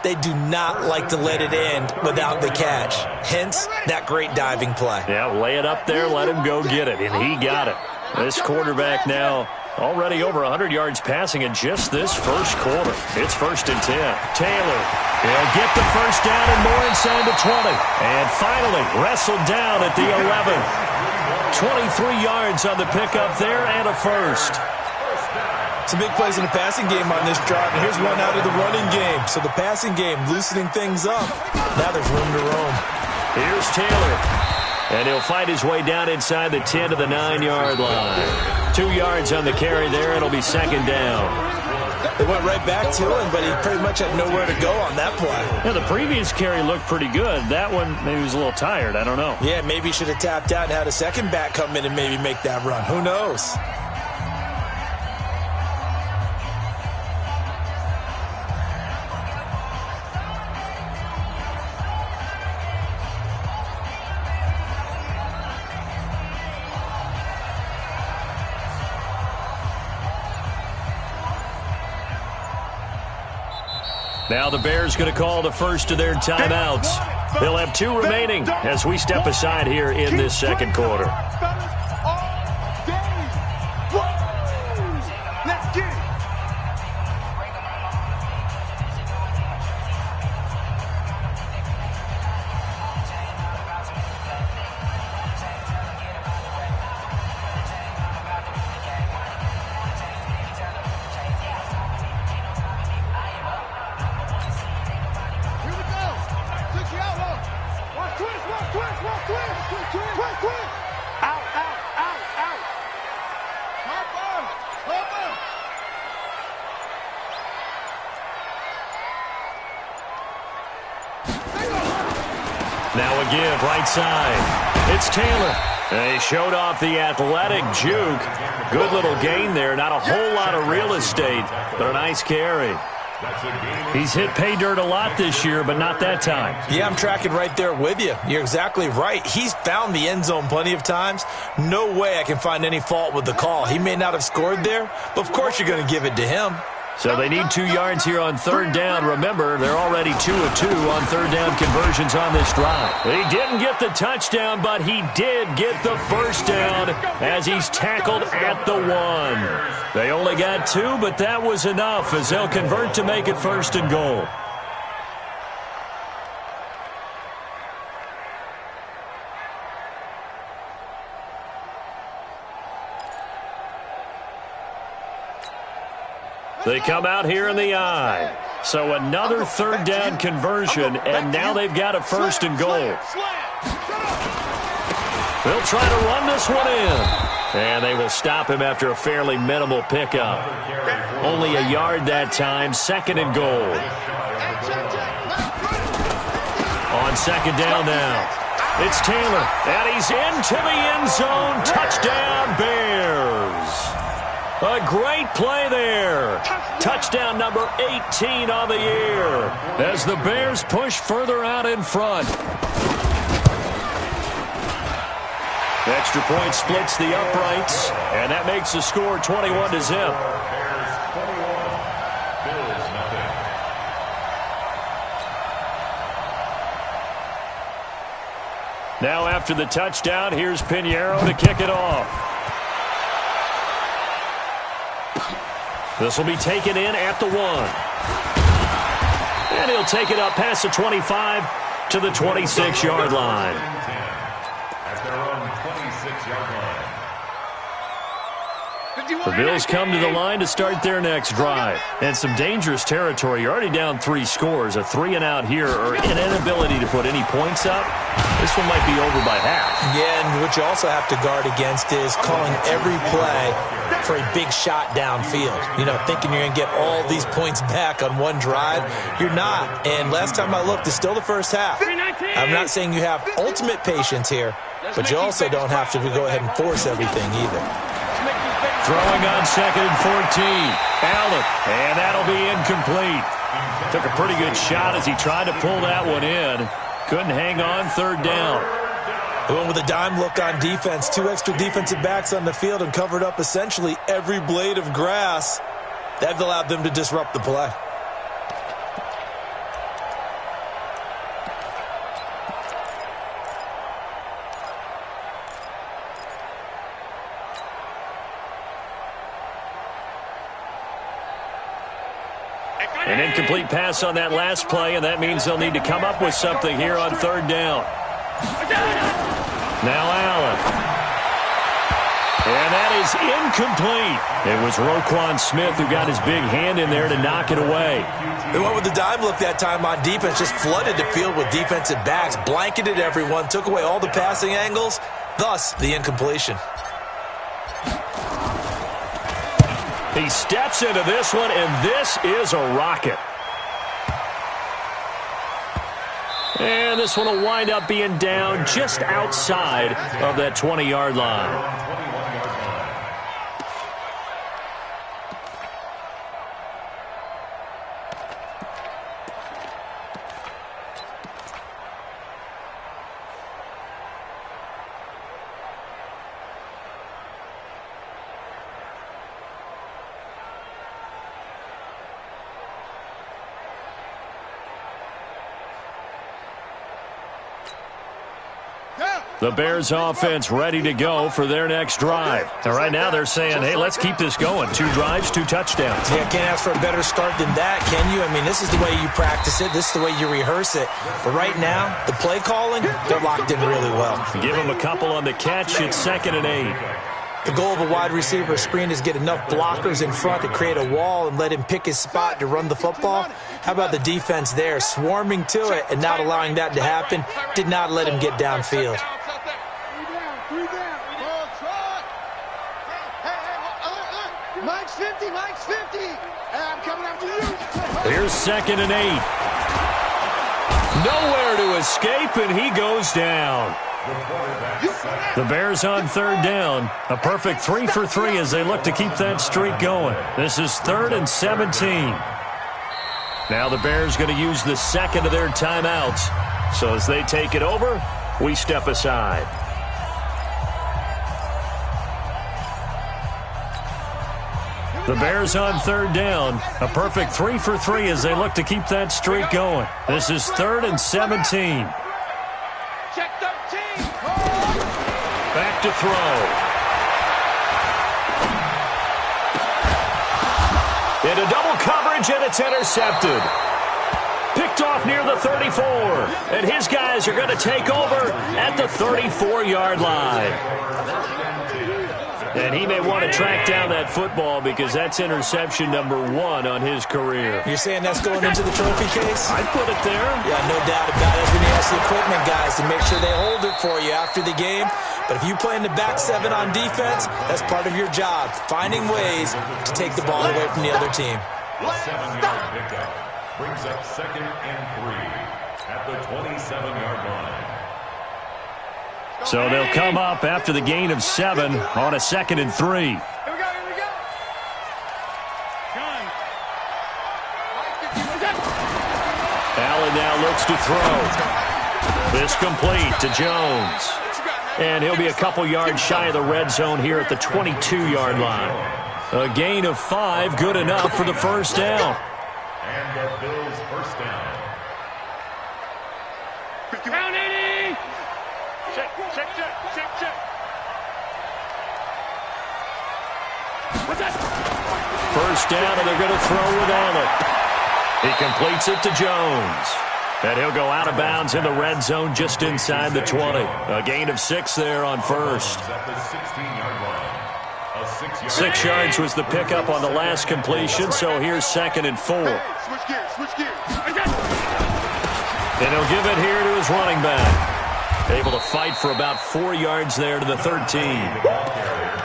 they do not like to let it end without the catch. Hence, that great diving play. Yeah, lay it up there, let him go get it, and he got it. This quarterback now already over 100 yards passing in just this first quarter. It's 1st and 10. Taylor, he'll get the first down and more inside the 20. And finally wrestled down at the 11. 23 yards on the pickup there and a first. Some big plays in the passing game on this drive, and here's one out of the running game. So the passing game loosening things up. Now there's room to roam. Here's Taylor. And he'll fight his way down inside the 10 to the 9-yard line. 2 yards on the carry there. It'll be second down. They went right back to him, but he pretty much had nowhere to go on that play. Yeah, the previous carry looked pretty good. That one, maybe he was a little tired. I don't know. Yeah, maybe he should have tapped out and had a second back come in and maybe make that run. Who knows? Now the Bears going to call the first of their timeouts. They'll have 2 remaining as we step aside here in this second quarter. Let's get it. Now a give, right side. It's Taylor. They showed off the athletic juke. Good little gain there. Not a whole lot of real estate, but a nice carry. He's hit pay dirt a lot this year, but not that time. Yeah, I'm tracking right there with you. You're exactly right. He's found the end zone plenty of times. No way I can find any fault with the call. He may not have scored there, but of course you're going to give it to him. So they need 2 yards here on third down. Remember, they're already 2 of 2 on third down conversions on this drive. He didn't get the touchdown, but he did get the first down as he's tackled at the 1. They only got 2, but that was enough as they'll convert to make it first and goal. They come out here in the I. So another third down conversion, and now they've got a first and goal. They'll try to run this one in. And they will stop him after a fairly minimal pickup. Only a yard that time, second and goal. On second down now. It's Taylor, and he's into the end zone. Touchdown, Bears. A great play there. Touchdown number 18 on the year as the Bears push further out in front. The extra point splits the uprights, and that makes the score 21-0. Now after the touchdown, here's Pinheiro to kick it off. This will be taken in at the 1. And he'll take it up past the 25 to the 26-yard line. At their own 26-yard line. The Bills come to the line to start their next drive. And some dangerous territory. You're already down 3 scores. A 3-and-out here or an inability to put any points up. This one might be over by half. Yeah, and what you also have to guard against is calling every play for a big shot downfield. You know, thinking you're going to get all these points back on one drive. You're not. And last time I looked, it's still the first half. I'm not saying you have ultimate patience here, but you also don't have to go ahead and force everything either. Throwing on second and 14. Allen, and that'll be incomplete. Took a pretty good shot as he tried to pull that one in. Couldn't hang on third down. They went with a dime look on defense. 2 extra defensive backs on the field and covered up essentially every blade of grass. That allowed them to disrupt the play. An incomplete pass on that last play, and that means they'll need to come up with something here on third down. Now Allen. And that is incomplete. It was Roquan Smith who got his big hand in there to knock it away. They went with the dime look that time on defense, just flooded the field with defensive backs, blanketed everyone, took away all the passing angles, thus the incompletion. He steps into this one, and this is a rocket. And this one will wind up being down just outside of that 20-yard line. The Bears offense ready to go for their next drive. And right now they're saying, hey, let's keep this going. 2 drives, 2 touchdowns. Yeah, can't ask for a better start than that, can you? I mean, this is the way you practice it. This is the way you rehearse it. But right now, the play calling, they're locked in really well. Give them a couple on the catch. It's 2nd and 8. The goal of a wide receiver screen is get enough blockers in front to create a wall and let him pick his spot to run the football. How about the defense there, swarming to it and not allowing that to happen? Did not let him get downfield. Mike's 50, Mike's 50. I'm coming after you. Here's 2nd and 8. Nowhere to escape, and he goes down. The Bears on 3rd down. A perfect 3 for 3 as they look to keep that streak going. This is 3rd and 17. Now the Bears going to use the 2nd of their timeouts. So as they take it over, we step aside. The Bears on 3rd down. A perfect 3 for 3 as they look to keep that streak going. This is 3rd and 17. Check 13. Back to throw. Into double coverage, and it's intercepted. Picked off near the 34. And his guys are going to take over at the 34-yard line. And he may want to track down that football because that's interception number 1 on his career. You're saying that's going into the trophy case? I'd put it there. Yeah, no doubt about it. When you ask the equipment guys to make sure they hold it for you after the game. But if you play in the back 7 on defense, that's part of your job, finding ways to take the ball away from the other team. A 7-yard pickup brings up 2nd and 3 at the 27-yard line. So they'll come up after the gain of 7 on a 2nd and 3. Here we go, here we go. Allen now looks to throw. This complete to Jones. And he'll be a couple yards shy of the red zone here at the 22-yard line. A gain of 5, good enough for the first down. And the Bills' first down. Down 80. Check. First down, and they're going to throw with Allen. He completes it to Jones. And he'll go out of bounds in the red zone just inside the 20. A gain of 6 there on first. At the 16-yard line. A 6-yard 6 yards was the pickup on the last completion, so here's 2nd and 4. Switch gears. And he'll give it here to his running back. Able to fight for about 4 yards there to the 13.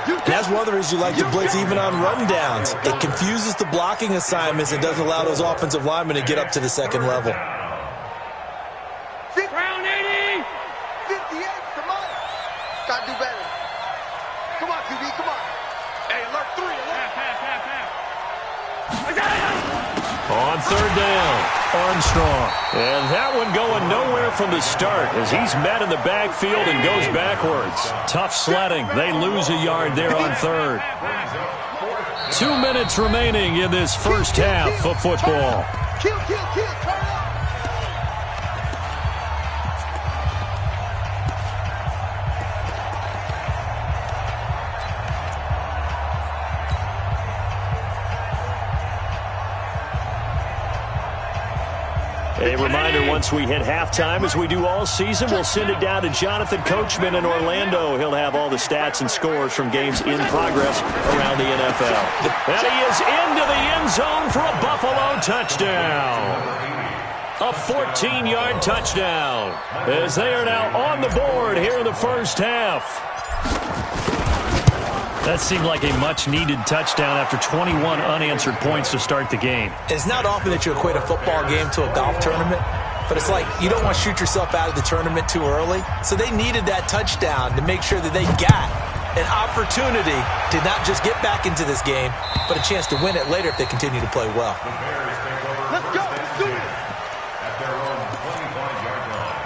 And that's one of the reasons you like to blitz even on rundowns. It confuses the blocking assignments and doesn't allow those offensive linemen to get up to the 2nd level. Round 80. 58, come on. Gotta do better. Come on, QB, come on. Hey, alert 3, alert. On 3rd down, Armstrong. And that one going nowhere from the start as he's met in the backfield and goes backwards. Tough sledding. They lose a yard there on 3rd. 2 minutes remaining in this first half of football. Kill, turn up. A reminder, once we hit halftime, as we do all season, we'll send it down to Jonathan Coachman in Orlando. He'll have all the stats and scores from games in progress around the NFL. And he is into the end zone for a Buffalo touchdown. A 14-yard touchdown, as they are now on the board here in the first half. That seemed like a much-needed touchdown after 21 unanswered points to start the game. It's not often that you equate a football game to a golf tournament, but it's like you don't want to shoot yourself out of the tournament too early. So they needed that touchdown to make sure that they got an opportunity to not just get back into this game, but a chance to win it later if they continue to play well. Let's go. Let's do it. At their own 25-yard line.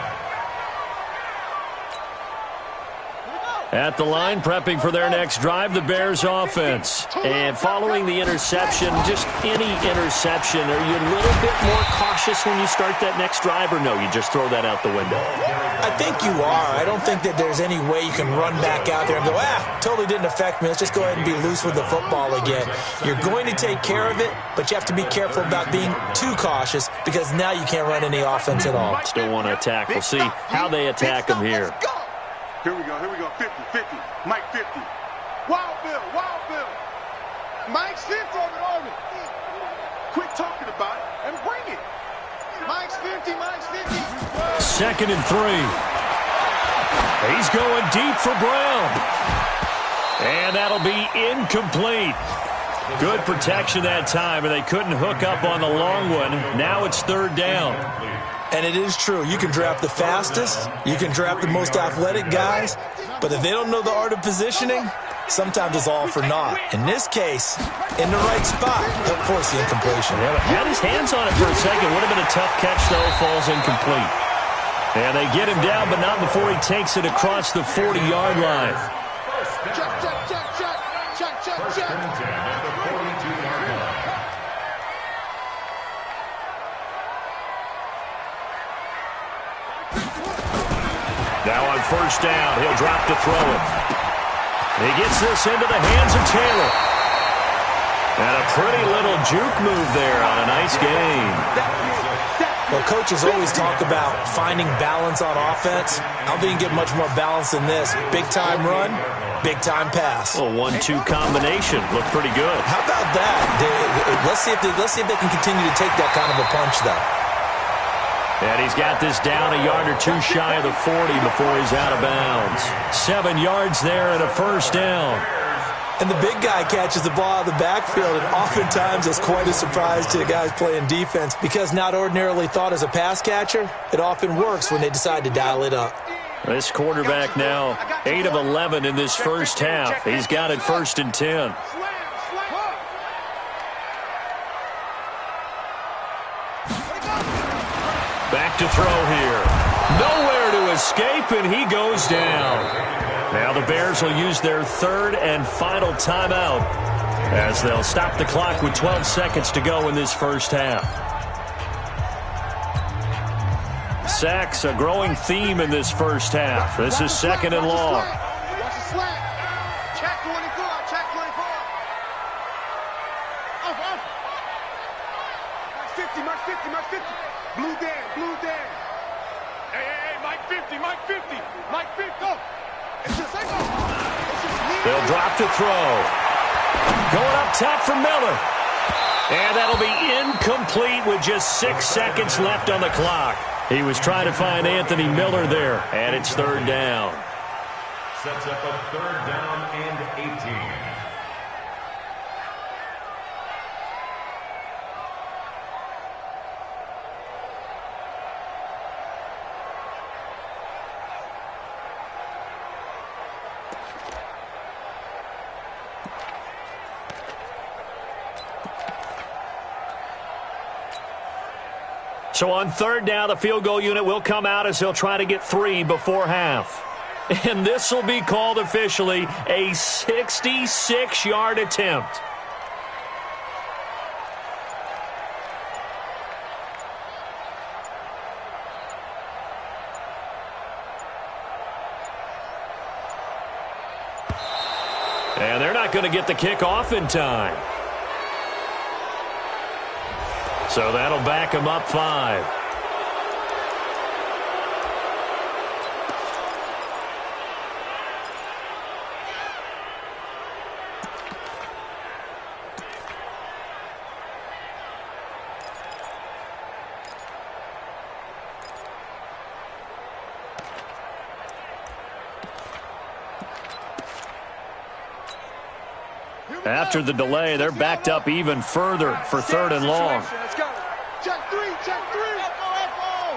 At the line, prepping for their next drive, the Bears offense. And following the interception, just any interception, are you a little bit more cautious when you start that next drive, or no, you just throw that out the window? I think you are. I don't think that there's any way you can run back out there and go, totally didn't affect me. Let's just go ahead and be loose with the football again. You're going to take care of it, but you have to be careful about being too cautious because now you can't run any offense at all. Still want to attack. We'll see how they attack them here. Here we go. 50. Mike 50. Wild Bill. Mike's 50 over Orbit. Quit talking about it and bring it. Mike's 50. 2nd and 3. He's going deep for Brown. And that'll be incomplete. Good protection that time, and they couldn't hook up on the long one. Now it's 3rd down. And it is true. You can draft the fastest. You can draft the most athletic guys. But if they don't know the art of positioning, sometimes it's all for naught. In this case, in the right spot, he'll force the incompletion. Yeah, had his hands on it for a second. Would have been a tough catch, though. Falls incomplete. And they get him down, but not before he takes it across the 40-yard line. Check. First and 10 at the 42-yard line. Now on 1st down, he'll drop to throw it. He gets this into the hands of Taylor. And a pretty little juke move there on a nice game. Well, coaches always talk about finding balance on offense. I don't think you get much more balance than this. Big-time run, big-time pass. A 1-2 combination. Looked pretty good. How about that? Let's see if they can continue to take that kind of a punch, though. And he's got this down a yard or two shy of the 40 before he's out of bounds. 7 yards there and a 1st down. And the big guy catches the ball out of the backfield, and oftentimes it's quite a surprise to the guys playing defense because not ordinarily thought as a pass catcher, it often works when they decide to dial it up. This quarterback now 8 of 11 in this first half. He's got it 1st and 10. Back to throw here. Nowhere to escape, and he goes down. Now the Bears will use their 3rd and final timeout as they'll stop the clock with 12 seconds to go in this first half. Sacks, a growing theme in this first half. This is 2nd and long. Watch the slant. Check 24. Check 24. Off. Mark 50. Blue Dan. Hey, Mike 50. Go. They'll drop to throw. Going up top for Miller. And that'll be incomplete with just 6 seconds left on the clock. He was trying to find Anthony Miller there, and it's 3rd down. Sets up a 3rd down and 18. So on 3rd down, the field goal unit will come out as they'll try to get 3 before half. And this will be called officially a 66-yard attempt. And they're not going to get the kickoff in time. So that'll back them up 5. After the delay, they're backed up even further for 3rd and long. Let's go. Check three. Check three. Echo.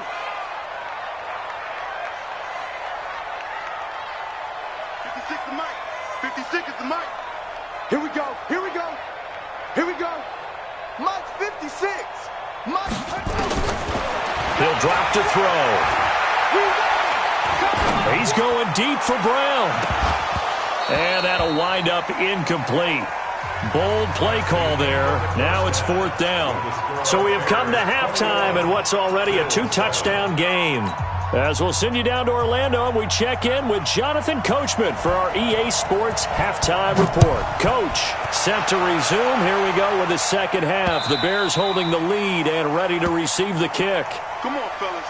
56 the mic. 56 is the mic. Here we go. Here we go. Here we go. Mike 56. Mike. He'll drop to throw. He's going deep for Brown. And that'll wind up incomplete. Bold play call there. Now it's 4th down. So we have come to halftime in what's already a 2-touchdown game. As we'll send you down to Orlando, and we check in with Jonathan Coachman for our EA Sports Halftime Report. Coach, set to resume. Here we go with the second half. The Bears holding the lead and ready to receive the kick. Come on, fellas.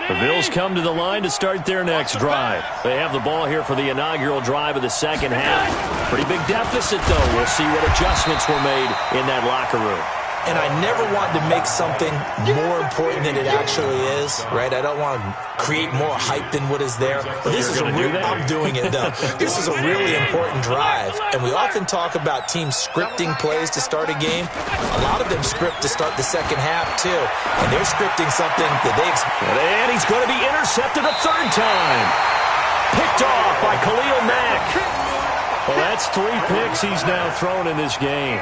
The Bills come to the line to start their next drive. They have the ball here for the inaugural drive of the second half. Pretty big deficit, though. We'll see what adjustments were made in that locker room. And I never want to make something more important than it actually is, right? I don't want to create more hype than what is there. But this is I'm doing it, though. This is a really important drive. And we often talk about teams scripting plays to start a game. A lot of them script to start the second half, too. And they're scripting something that they expect. And he's going to be intercepted a 3rd time. Picked off by Khalil Mack. Well, that's 3 picks he's now thrown in this game.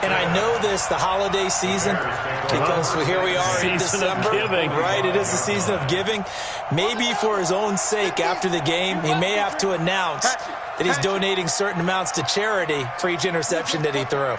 And I know this, the holiday season, because here we are in December. Of giving. Right, it is the season of giving. Maybe for his own sake, after the game, he may have to announce that he's donating certain amounts to charity for each interception that he threw.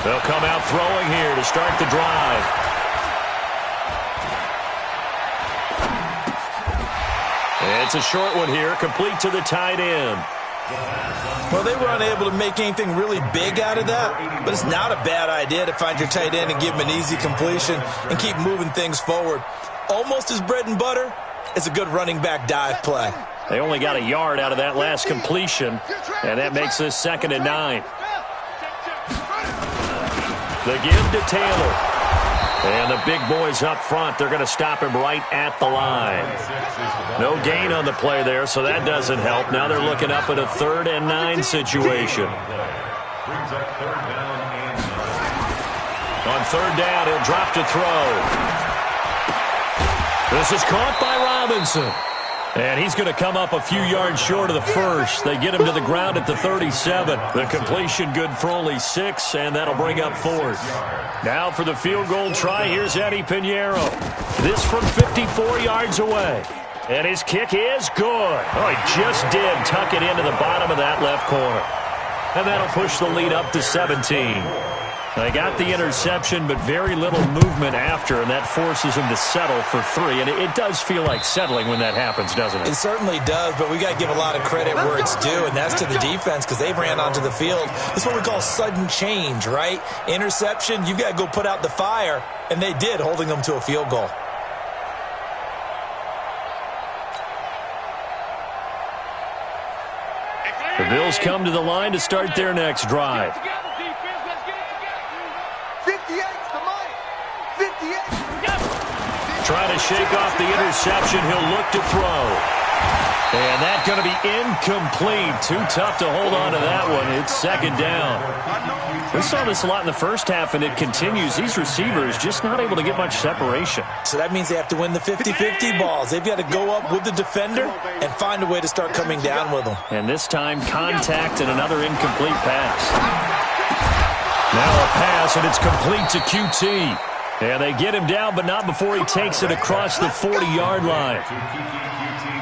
They'll come out throwing here to start the drive. It's a short one here, complete to the tight end. Well, they were unable to make anything really big out of that, but it's not a bad idea to find your tight end and give him an easy completion and keep moving things forward. Almost as bread and butter is a good running back dive play. They only got a yard out of that last completion, and that makes this 2nd and 9. The give to Taylor. And the big boys up front, they're going to stop him right at the line. No gain on the play there, so that doesn't help. Now they're looking up at a 3rd and 9 situation. On 3rd down, he'll drop to throw. This is caught by Robinson. And he's going to come up a few yards short of the first. They get him to the ground at the 37. The completion good for only 6, and that'll bring up 4th. Now for the field goal try, here's Eddie Pinheiro. This from 54 yards away. And his kick is good. Oh, he just did tuck it into the bottom of that left corner. And that'll push the lead up to 17. They got the interception, but very little movement after, and that forces him to settle for 3. And it does feel like settling when that happens, doesn't it? It certainly does, but we got to give a lot of credit where it's due, and that's to the defense because they ran onto the field. This is what we call sudden change, right? Interception, you got to go put out the fire, and they did, holding them to a field goal. The Bills come to the line to start their next drive. 58's the mic. 58. Trying to shake off the interception. He'll look to throw. And that's going to be incomplete. Too tough to hold on to that one. It's 2nd down. We saw this a lot in the first half, and it continues. These receivers just not able to get much separation. So that means they have to win the 50-50 balls. They've got to go up with the defender and find a way to start coming down with them. And this time, contact and another incomplete pass. Now a pass, and it's complete to QT. And they get him down, but not before he takes it across the 40-yard line.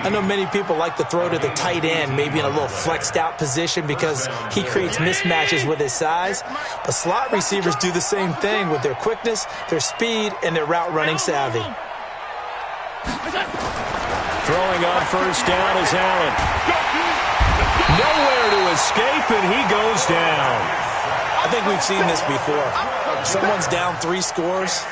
I know many people like to throw to the tight end, maybe in a little flexed out position because he creates mismatches with his size. But slot receivers do the same thing with their quickness, their speed, and their route running savvy. Throwing on first down is Allen. Nowhere to escape, and he goes down. I think we've seen this before. Someone's down 3 scores.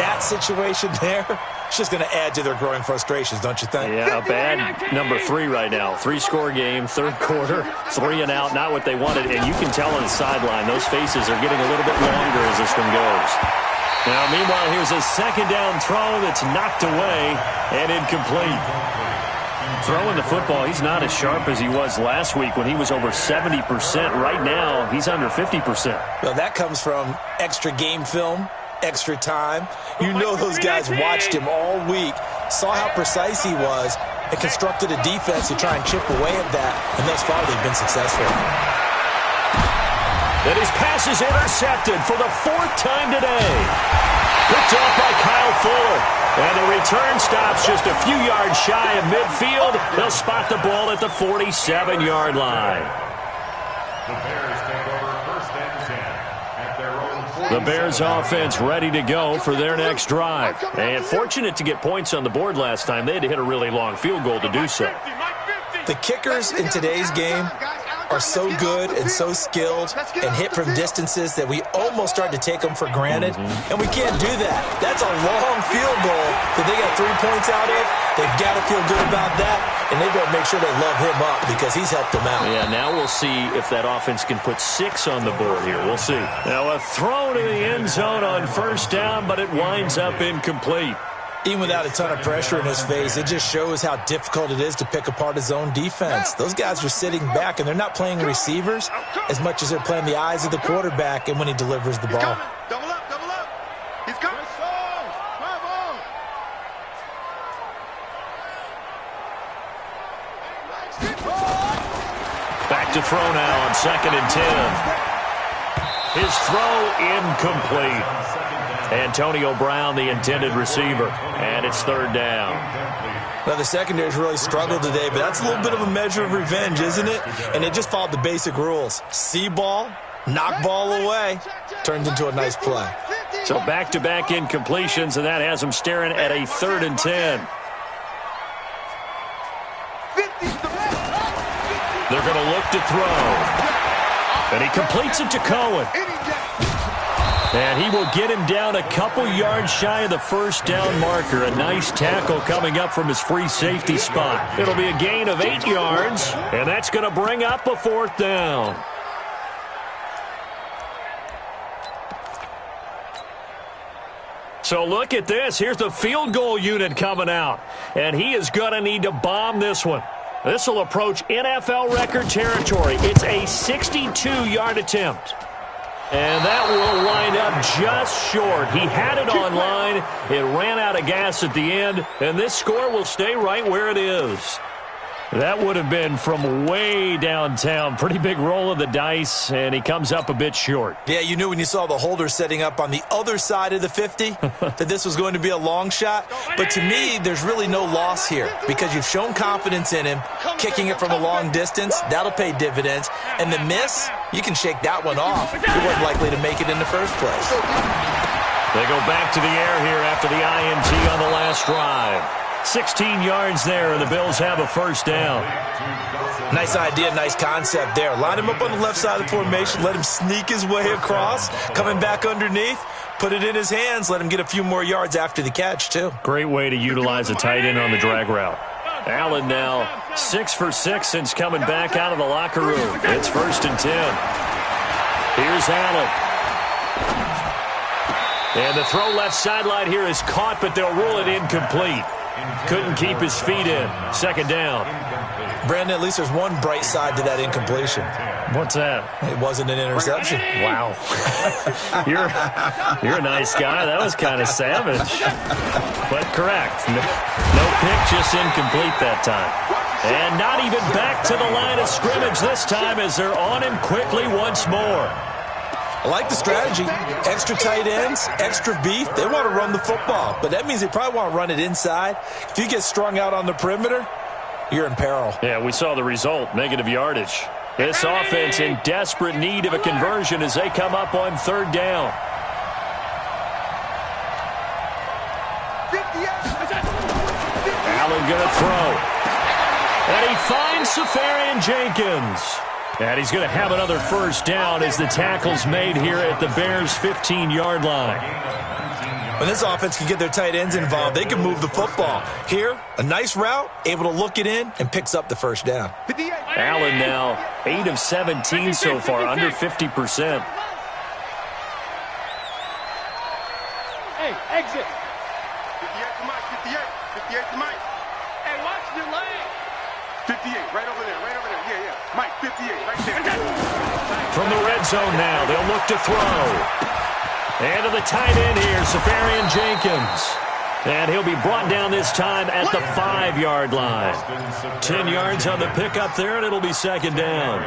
That situation there, it's just going to add to their growing frustrations, don't you think? Yeah, a bad number 3 right now. 3-score game, third quarter, 3 and out, not what they wanted. And you can tell on the sideline, those faces are getting a little bit longer as this one goes. Now, meanwhile, here's a second down throw that's knocked away and incomplete. Throwing the football, he's not as sharp as he was last week when he was over 70%. Right now, he's under 50%. Well, that comes from extra game film, extra time. You know those guys watched him all week, saw how precise he was, and constructed a defense to try and chip away at that, and thus far they've been successful. And his pass is intercepted for the 4th time today. Picked off by Kyle Fuller. And the return stops just a few yards shy of midfield. They'll spot the ball at the 47-yard line. The Bears take over first and 10 at their own 47. The Bears offense ready to go for their next drive. And fortunate to get points on the board last time. They had to hit a really long field goal to do so. The kickers in today's game are so good and so skilled and hit from distances that we almost start to take them for granted, and we can't do that. That's a long field goal that they got 3 points out of. They've got to feel good about that, and they better make sure they love him up because he's helped them out. Yeah, now we'll see if that offense can put 6 on the board here. We'll see. Now a throw to the end zone on first down, but it winds up incomplete. Even without a ton of pressure in his face, it just shows how difficult it is to pick apart his own defense. Those guys are sitting back, and they're not playing receivers as much as they're playing the eyes of the quarterback and when he delivers the ball. Double up, double up. He's coming. Back to throw now on 2nd and 10. His throw incomplete. Antonio Brown, the intended receiver, and it's 3rd down. Now, the secondary's really struggled today, but that's a little bit of a measure of revenge, isn't it? And they just followed the basic rules. See ball, knock ball away, turns into a nice play. So back-to-back incompletions, and that has them staring at a 3rd and 10. They're going to look to throw. And he completes it to Cohen. And he will get him down a couple yards shy of the first down marker. A nice tackle coming up from his free safety spot. It'll be a gain of 8 yards, and that's going to bring up a 4th down. So look at this. Here's the field goal unit coming out. And he is going to need to bomb this one. This will approach NFL record territory. It's a 62-yard attempt. And that will wind up just short. He had it on line. It ran out of gas at the end. And this score will stay right where it is. That would have been from way downtown. Pretty big roll of the dice, and he comes up a bit short. Yeah, you knew when you saw the holder setting up on the other side of the 50 that this was going to be a long shot. But to me, there's really no loss here because you've shown confidence in him. Kicking it from a long distance, that'll pay dividends. And the miss, you can shake that one off. You weren't likely to make it in the first place. They go back to the air here after the INT on the last drive. 16 yards there, and the Bills have a first down. Nice idea, nice concept there. Line him up on the left side of the formation, let him sneak his way across, coming back underneath, put it in his hands, let him get a few more yards after the catch, too. Great way to utilize a tight end on the drag route. Allen now 6 for 6 since coming back out of the locker room. It's 1st and 10. Here's Allen. And the throw left sideline here is caught, but they'll rule it incomplete. Couldn't keep his feet in. 2nd down. Brandon, at least there's one bright side to that incompletion. What's that? It wasn't an interception. Wow. You're a nice guy. That was kind of savage. But correct. No pick, just incomplete that time. And not even back to the line of scrimmage this time as they're on him quickly once more. I like the strategy. Extra tight ends, extra beef. They want to run the football, but that means they probably want to run it inside. If you get strung out on the perimeter, you're in peril. Yeah, we saw the result, negative yardage. This offense in desperate need of a conversion as they come up on 3rd down. Allen going to throw. And he finds Safarian Jenkins. And he's going to have another first down as the tackle's made here at the Bears' 15-yard line. When this offense can get their tight ends involved, they can move the football. Here, a nice route, able to look it in, and picks up the first down. Allen now 8 of 17 so far, under 50%. Hey, exit. 58 to Mike, 58. 58 to Mike. Hey, watch your lane. 58, right over there, right over there. Yeah, yeah. Mike, 58, right there. From the red zone now, they'll look to throw. And to the tight end here, Safarian Jenkins. And he'll be brought down this time at the 5-yard line. 10 yards on the pickup there, and it'll be second down.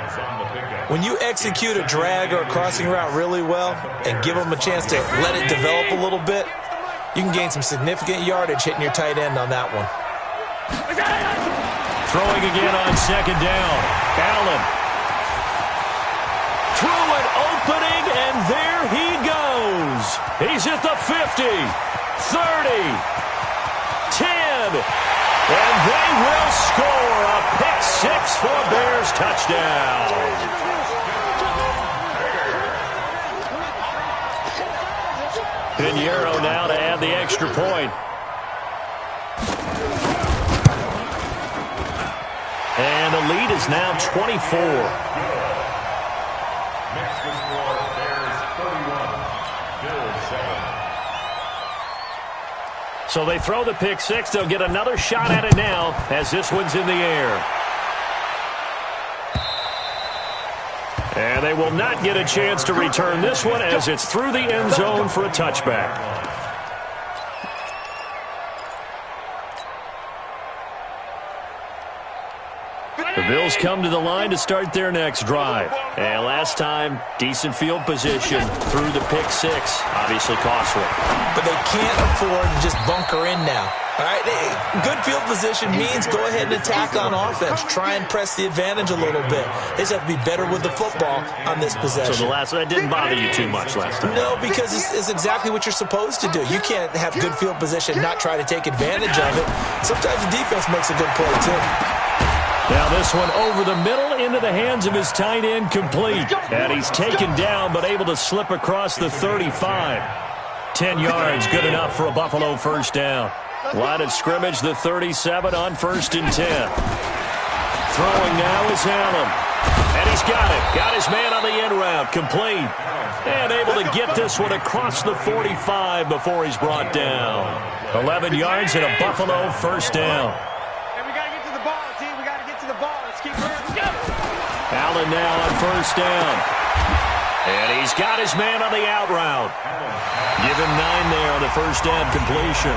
When you execute a drag or a crossing route really well and give them a chance to let it develop a little bit, you can gain some significant yardage hitting your tight end on that one. Throwing again on second down. Allen. Through an opening, and there he goes. He's at the 50, 30, 10, and they will score a pick-6 for a Bears touchdown. Pinheiro now to add the extra point. And the lead is now 24. So they throw the pick-6. They'll get another shot at it now as this one's in the air. And they will not get a chance to return this one as it's through the end zone for a touchback. The Bills come to the line to start their next drive. And last time, decent field position through the pick-6. Obviously costly. But they can't afford to just bunker in now. All right, good field position means go ahead and attack on offense. Try and press the advantage a little bit. They just have to be better with the football on this possession. So that didn't bother you too much last time? No, because it's exactly what you're supposed to do. You can't have good field position, not try to take advantage of it. Sometimes the defense makes a good play, too. Now this one over the middle into the hands of his tight end, complete. And he's taken down but able to slip across the 35. 10 yards, good enough for a Buffalo first down. Line of scrimmage, the 37 on 1st and 10. Throwing now is Allen. And he's got it. Got his man on the end route, complete. And able to get this one across the 45 before he's brought down. 11 yards and a Buffalo first down. Allen now on first down. And he's got his man on the out route. Give him 9 there on the first down completion.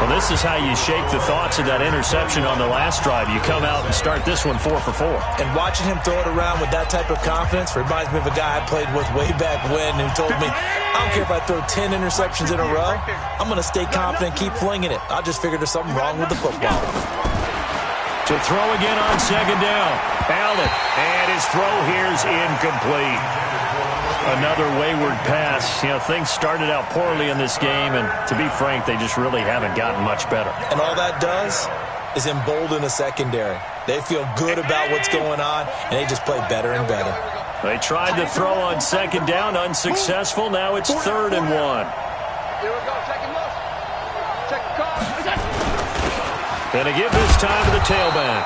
Well, this is how you shake the thoughts of that interception on the last drive. You come out and start this one 4 for 4. And watching him throw it around with that type of confidence reminds me of a guy I played with way back when who told me, I don't care if I throw 10 interceptions in a row. I'm going to stay confident, keep flinging it. I just figured there's something wrong with the football. To throw again on second down. Allen, and his throw here's incomplete. Another wayward pass. You know, things started out poorly in this game, and to be frank, they just really haven't gotten much better. And all that does is embolden a secondary. They feel good about what's going on, and they just play better and better. They tried to throw on second down, unsuccessful. Now it's 3rd and 1. Here we go, check him up. Check the car. And to give this time to the tailback.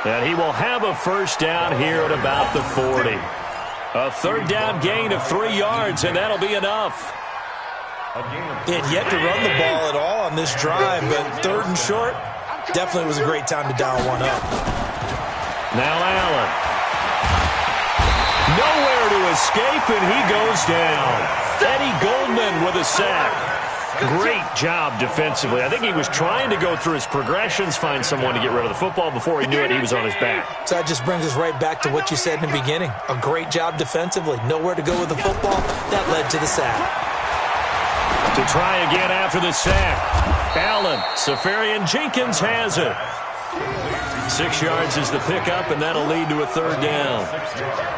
And he will have a first down here at about the 40. A 3rd down gain of 3 yards, and that'll be enough. They had yet to run the ball at all on this drive, but 3rd and short definitely was a great time to dial one up. Now Allen. Nowhere to escape, and he goes down. Eddie Goldman with a sack. Great job defensively. I think he was trying to go through his progressions, find someone to get rid of the football. Before he knew it, he was on his back. So that just brings us right back to what you said in the beginning. A great job defensively. Nowhere to go with the football. That led to the sack. To try again after the sack. Allen, Safarian Jenkins has it. 6 yards is the pickup, and that'll lead to a third down.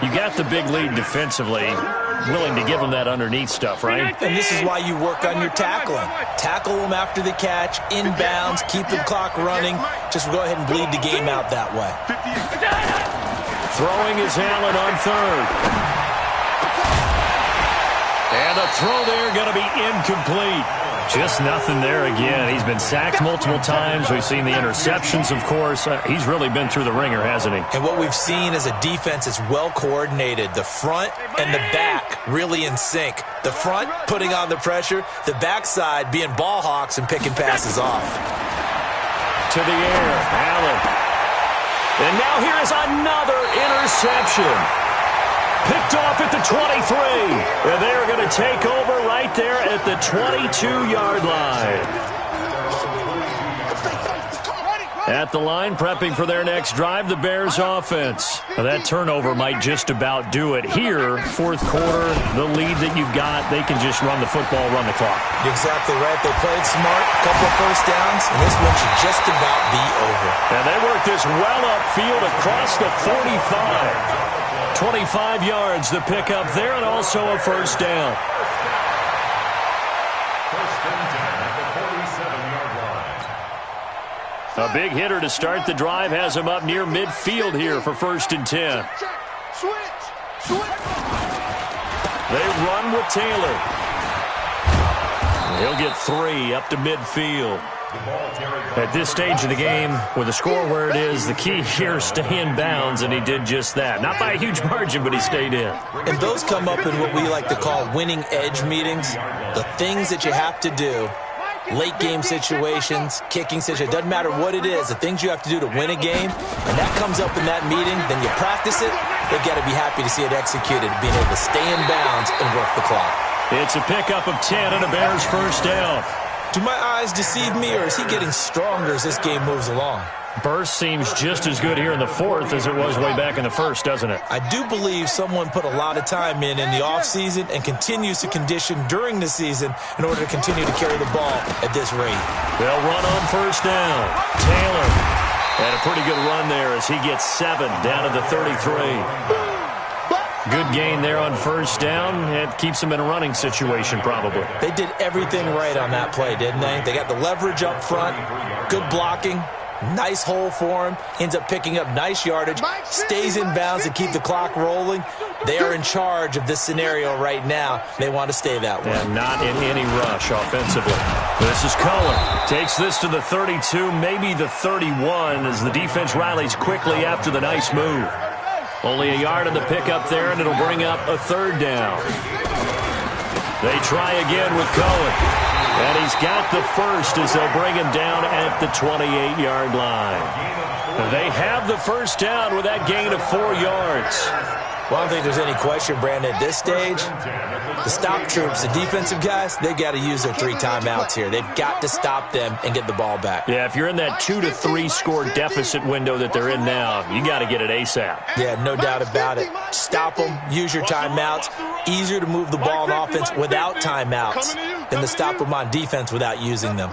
You got the big lead defensively, willing to give them that underneath stuff, right? And this is why you work on your tackling. Tackle them after the catch, inbounds, keep the clock running. Just go ahead and bleed the game out that way. Throwing is Allen on third. And the throw there going to be incomplete. Just nothing there again. He's been sacked multiple times. We've seen the interceptions, of course. He's really been through the ringer, hasn't he? And what we've seen is a defense is well coordinated. The front and the back really in sync. The front putting on the pressure. The backside being ball hawks and picking passes off. To the air, Allen. And now here is another interception. Picked off at the 23. And they're going to take over right there at the 22-yard line. At the line, prepping for their next drive, the Bears offense. Now that turnover might just about do it. Here, fourth quarter, the lead that you've got, they can just run the football, run the clock. Exactly right. They played smart, couple of first downs, and this one should just about be over. And they work this well upfield across the 45. 25 yards, the pickup there, and also a first down. A big hitter to start the drive has him up near midfield here for 1st and 10. They run with Taylor. He'll get 3 up to midfield. At this stage of the game, with the score where it is, the key here is stay in bounds, and he did just that. Not by a huge margin, but he stayed in. And those come up in what we like to call winning edge meetings. The things that you have to do, late game situations, kicking situations, doesn't matter what it is, the things you have to do to win a game, and that comes up in that meeting, then you practice it, they've got to be happy to see it executed, being able to stay in bounds and work the clock. It's a pickup of 10 and a Bears first down. Do my eyes deceive me, or is he getting stronger as this game moves along? Burst seems just as good here in the fourth as it was way back in the first, doesn't it? I do believe someone put a lot of time in the offseason and continues to condition during the season in order to continue to carry the ball at this rate. They'll run on first down. Taylor. And a pretty good run there as he gets 7 down to the 33. Good gain there on first down. It keeps him in a running situation, probably. They did everything right on that play, didn't they? They got the leverage up front, good blocking, nice hole for him, ends up picking up nice yardage, stays in bounds to keep the clock rolling. They are in charge of this scenario right now. They want to stay that way. And not in any rush offensively. This is Cullen. Takes this to the 32, maybe the 31, as the defense rallies quickly after the nice move. Only a yard on the pickup there, and it'll bring up a third down. They try again with Cullen. And he's got the first as they'll bring him down at the 28-yard line. They have the first down with that gain of 4 yards. Well, I don't think there's any question, Brandon, at this stage, the stop troops, the defensive guys, they got to use their 3 timeouts here. They've got to stop them and get the ball back. Yeah, if you're in that 2 to 3 score deficit window that they're in now, you got to get it ASAP. Yeah, no doubt about it. Stop them, use your timeouts. Easier to move the ball on offense without timeouts than to stop them on defense without using them.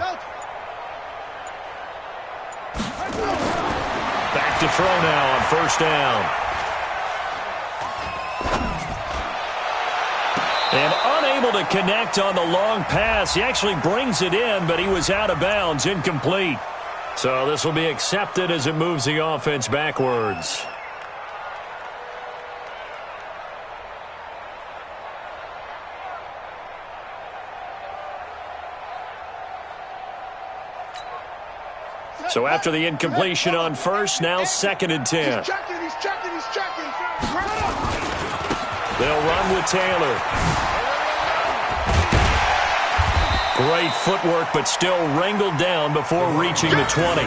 Back to throw now on first down. And unable to connect on the long pass. He actually brings it in, but he was out of bounds, incomplete. So this will be accepted as it moves the offense backwards. So after the incompletion on first, now 2nd and 10. He's checking. They'll run with Taylor. Great footwork, but still wrangled down before reaching the 20.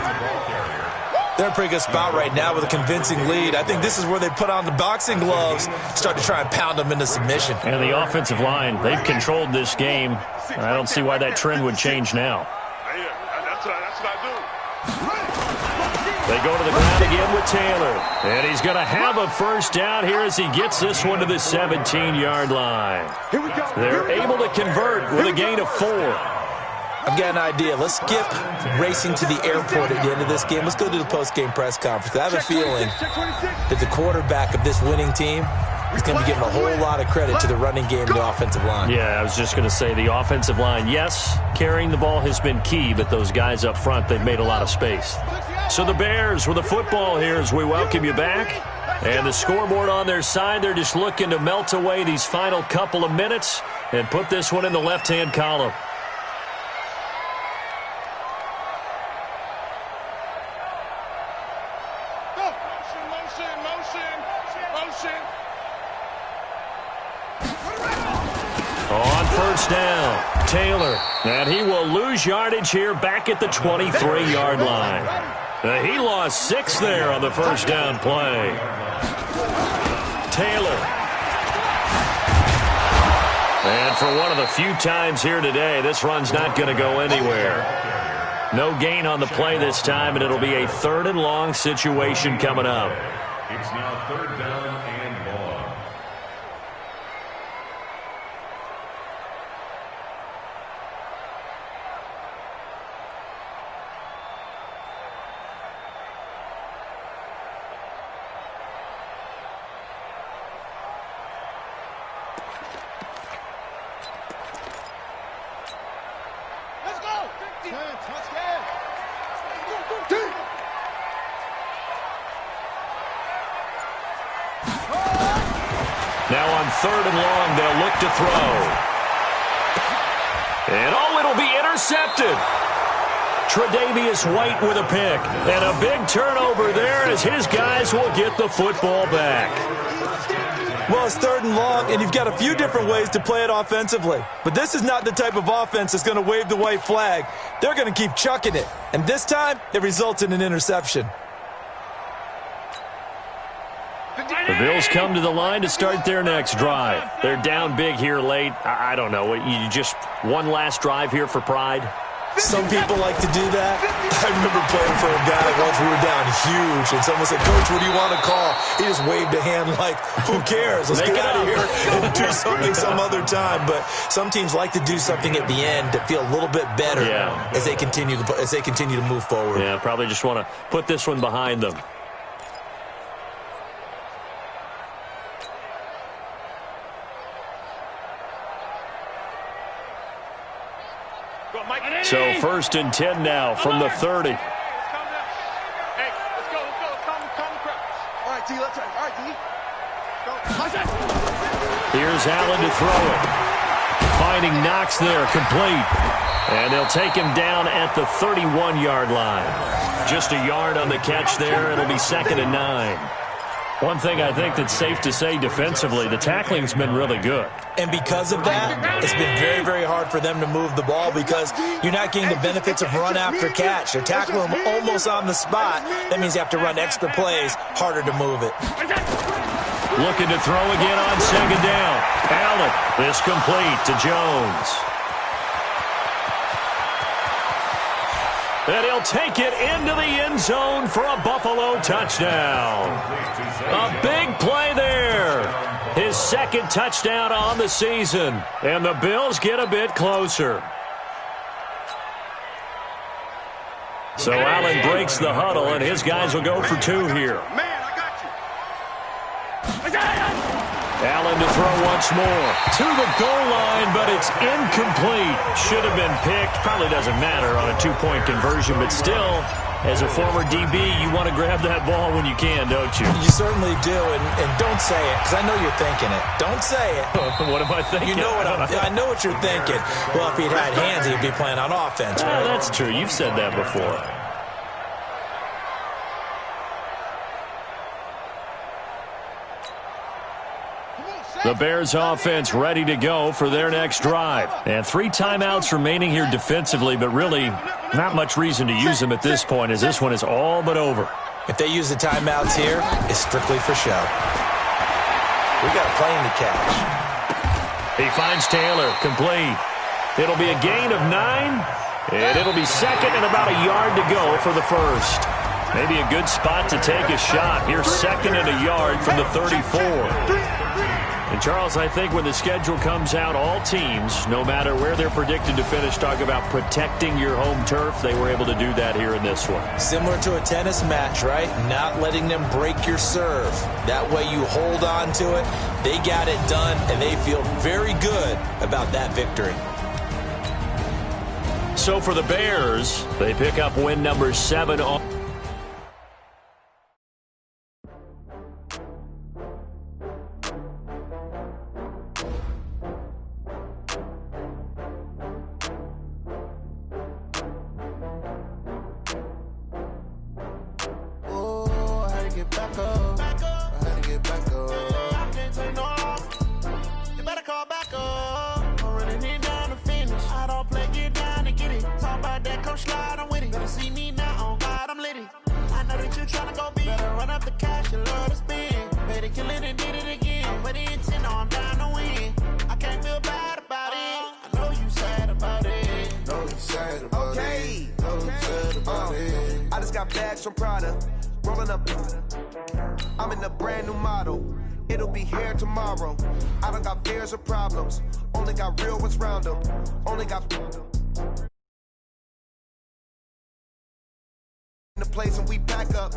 They're in a pretty good spot right now with a convincing lead. I think this is where they put on the boxing gloves, start to try and pound them into submission. And the offensive line, they've controlled this game. I don't see why that trend would change now. That's what I do. They go to the ground again with Taylor. And he's going to have a first down here as he gets this one to the 17-yard line. They're able to convert with a gain of 4. I've got an idea. Let's skip racing to the airport at the end of this game. Let's go to the post-game press conference. I have a feeling that the quarterback of this winning team is going to be giving a whole lot of credit to the running game and the offensive line. Yeah, I was just going to say the offensive line, yes, carrying the ball has been key, but those guys up front, they've made a lot of space. So the Bears with the football here as we welcome you back. And the scoreboard on their side, they're just looking to melt away these final couple of minutes and put this one in the left-hand column. On first down, Taylor. And he will lose yardage here back at the 23-yard line. He lost 6 there on the first down play. Taylor. And for one of the few times here today, this run's not going to go anywhere. No gain on the play this time, and it'll be a 3rd and long situation coming up. It's now 3rd down and long. Now on 3rd and long, they'll look to throw. And it'll be intercepted. Tre'Davious White with a pick. And a big turnover there as his guys will get the football back. Well, it's 3rd and long, and you've got a few different ways to play it offensively. But this is not the type of offense that's going to wave the white flag. They're going to keep chucking it. And this time, it results in an interception. The Bills come to the line to start their next drive. They're down big here late. I don't know. You just one last drive here for pride? Some people like to do that. I remember playing for a guy once we were down huge, and someone said, "Coach, what do you want to call?" He just waved a hand like, "Who cares? Let's get out of here and do something some other time." But some teams like to do something at the end to feel a little bit better as they continue to move forward. Yeah, probably just want to put this one behind them. So 1st and 10 now from the 30. Hey, let's go. All right, D, let's all right, D. Go. Here's Allen to throw it. Finding Knox there, complete. And they'll take him down at the 31-yard line. Just a yard on the catch there. It'll be 2nd and 9. One thing I think that's safe to say defensively, the tackling's been really good. And because of that, it's been very, very hard for them to move the ball because you're not getting the benefits of run after catch. They're tackling them almost on the spot. That means you have to run extra plays, harder to move it. Looking to throw again on 2nd down. Allen, this complete to Jones. And he'll take it into the end zone for a Buffalo touchdown. A big play there. His 2nd touchdown on the season. And the Bills get a bit closer. So Allen breaks the huddle, and his guys will go for 2 here. Allen to throw once more. To the goal line, but it's incomplete. Should have been picked. Probably doesn't matter on a 2-point conversion, but still, as a former DB, you want to grab that ball when you can, don't you? You certainly do, and don't say it, because I know you're thinking it. Don't say it. What am I thinking? You know I know what you're thinking. Well, if he'd had hands, he'd be playing on offense, right? That's true. You've said that before. The Bears offense ready to go for their next drive. And 3 timeouts remaining here defensively, but really not much reason to use them at this point as this one is all but over. If they use the timeouts here, it's strictly for show. We got a plane to catch. He finds Taylor, complete. It'll be a gain of 9, and it'll be 2nd and about a yard to go for the 1st. Maybe a good spot to take a shot. Here's 2nd and a yard from the 34. And, Charles, I think when the schedule comes out, all teams, no matter where they're predicted to finish, talk about protecting your home turf. They were able to do that here in this one. Similar to a tennis match, right? Not letting them break your serve. That way you hold on to it. They got it done, and they feel very good about that victory. So for the Bears, they pick up win number 7 on. I just got bags from Prada, rolling up. I'm in a brand new model. It'll be here tomorrow. I don't got fears or problems. Only got real ones round them. Only got in the place and we pack up.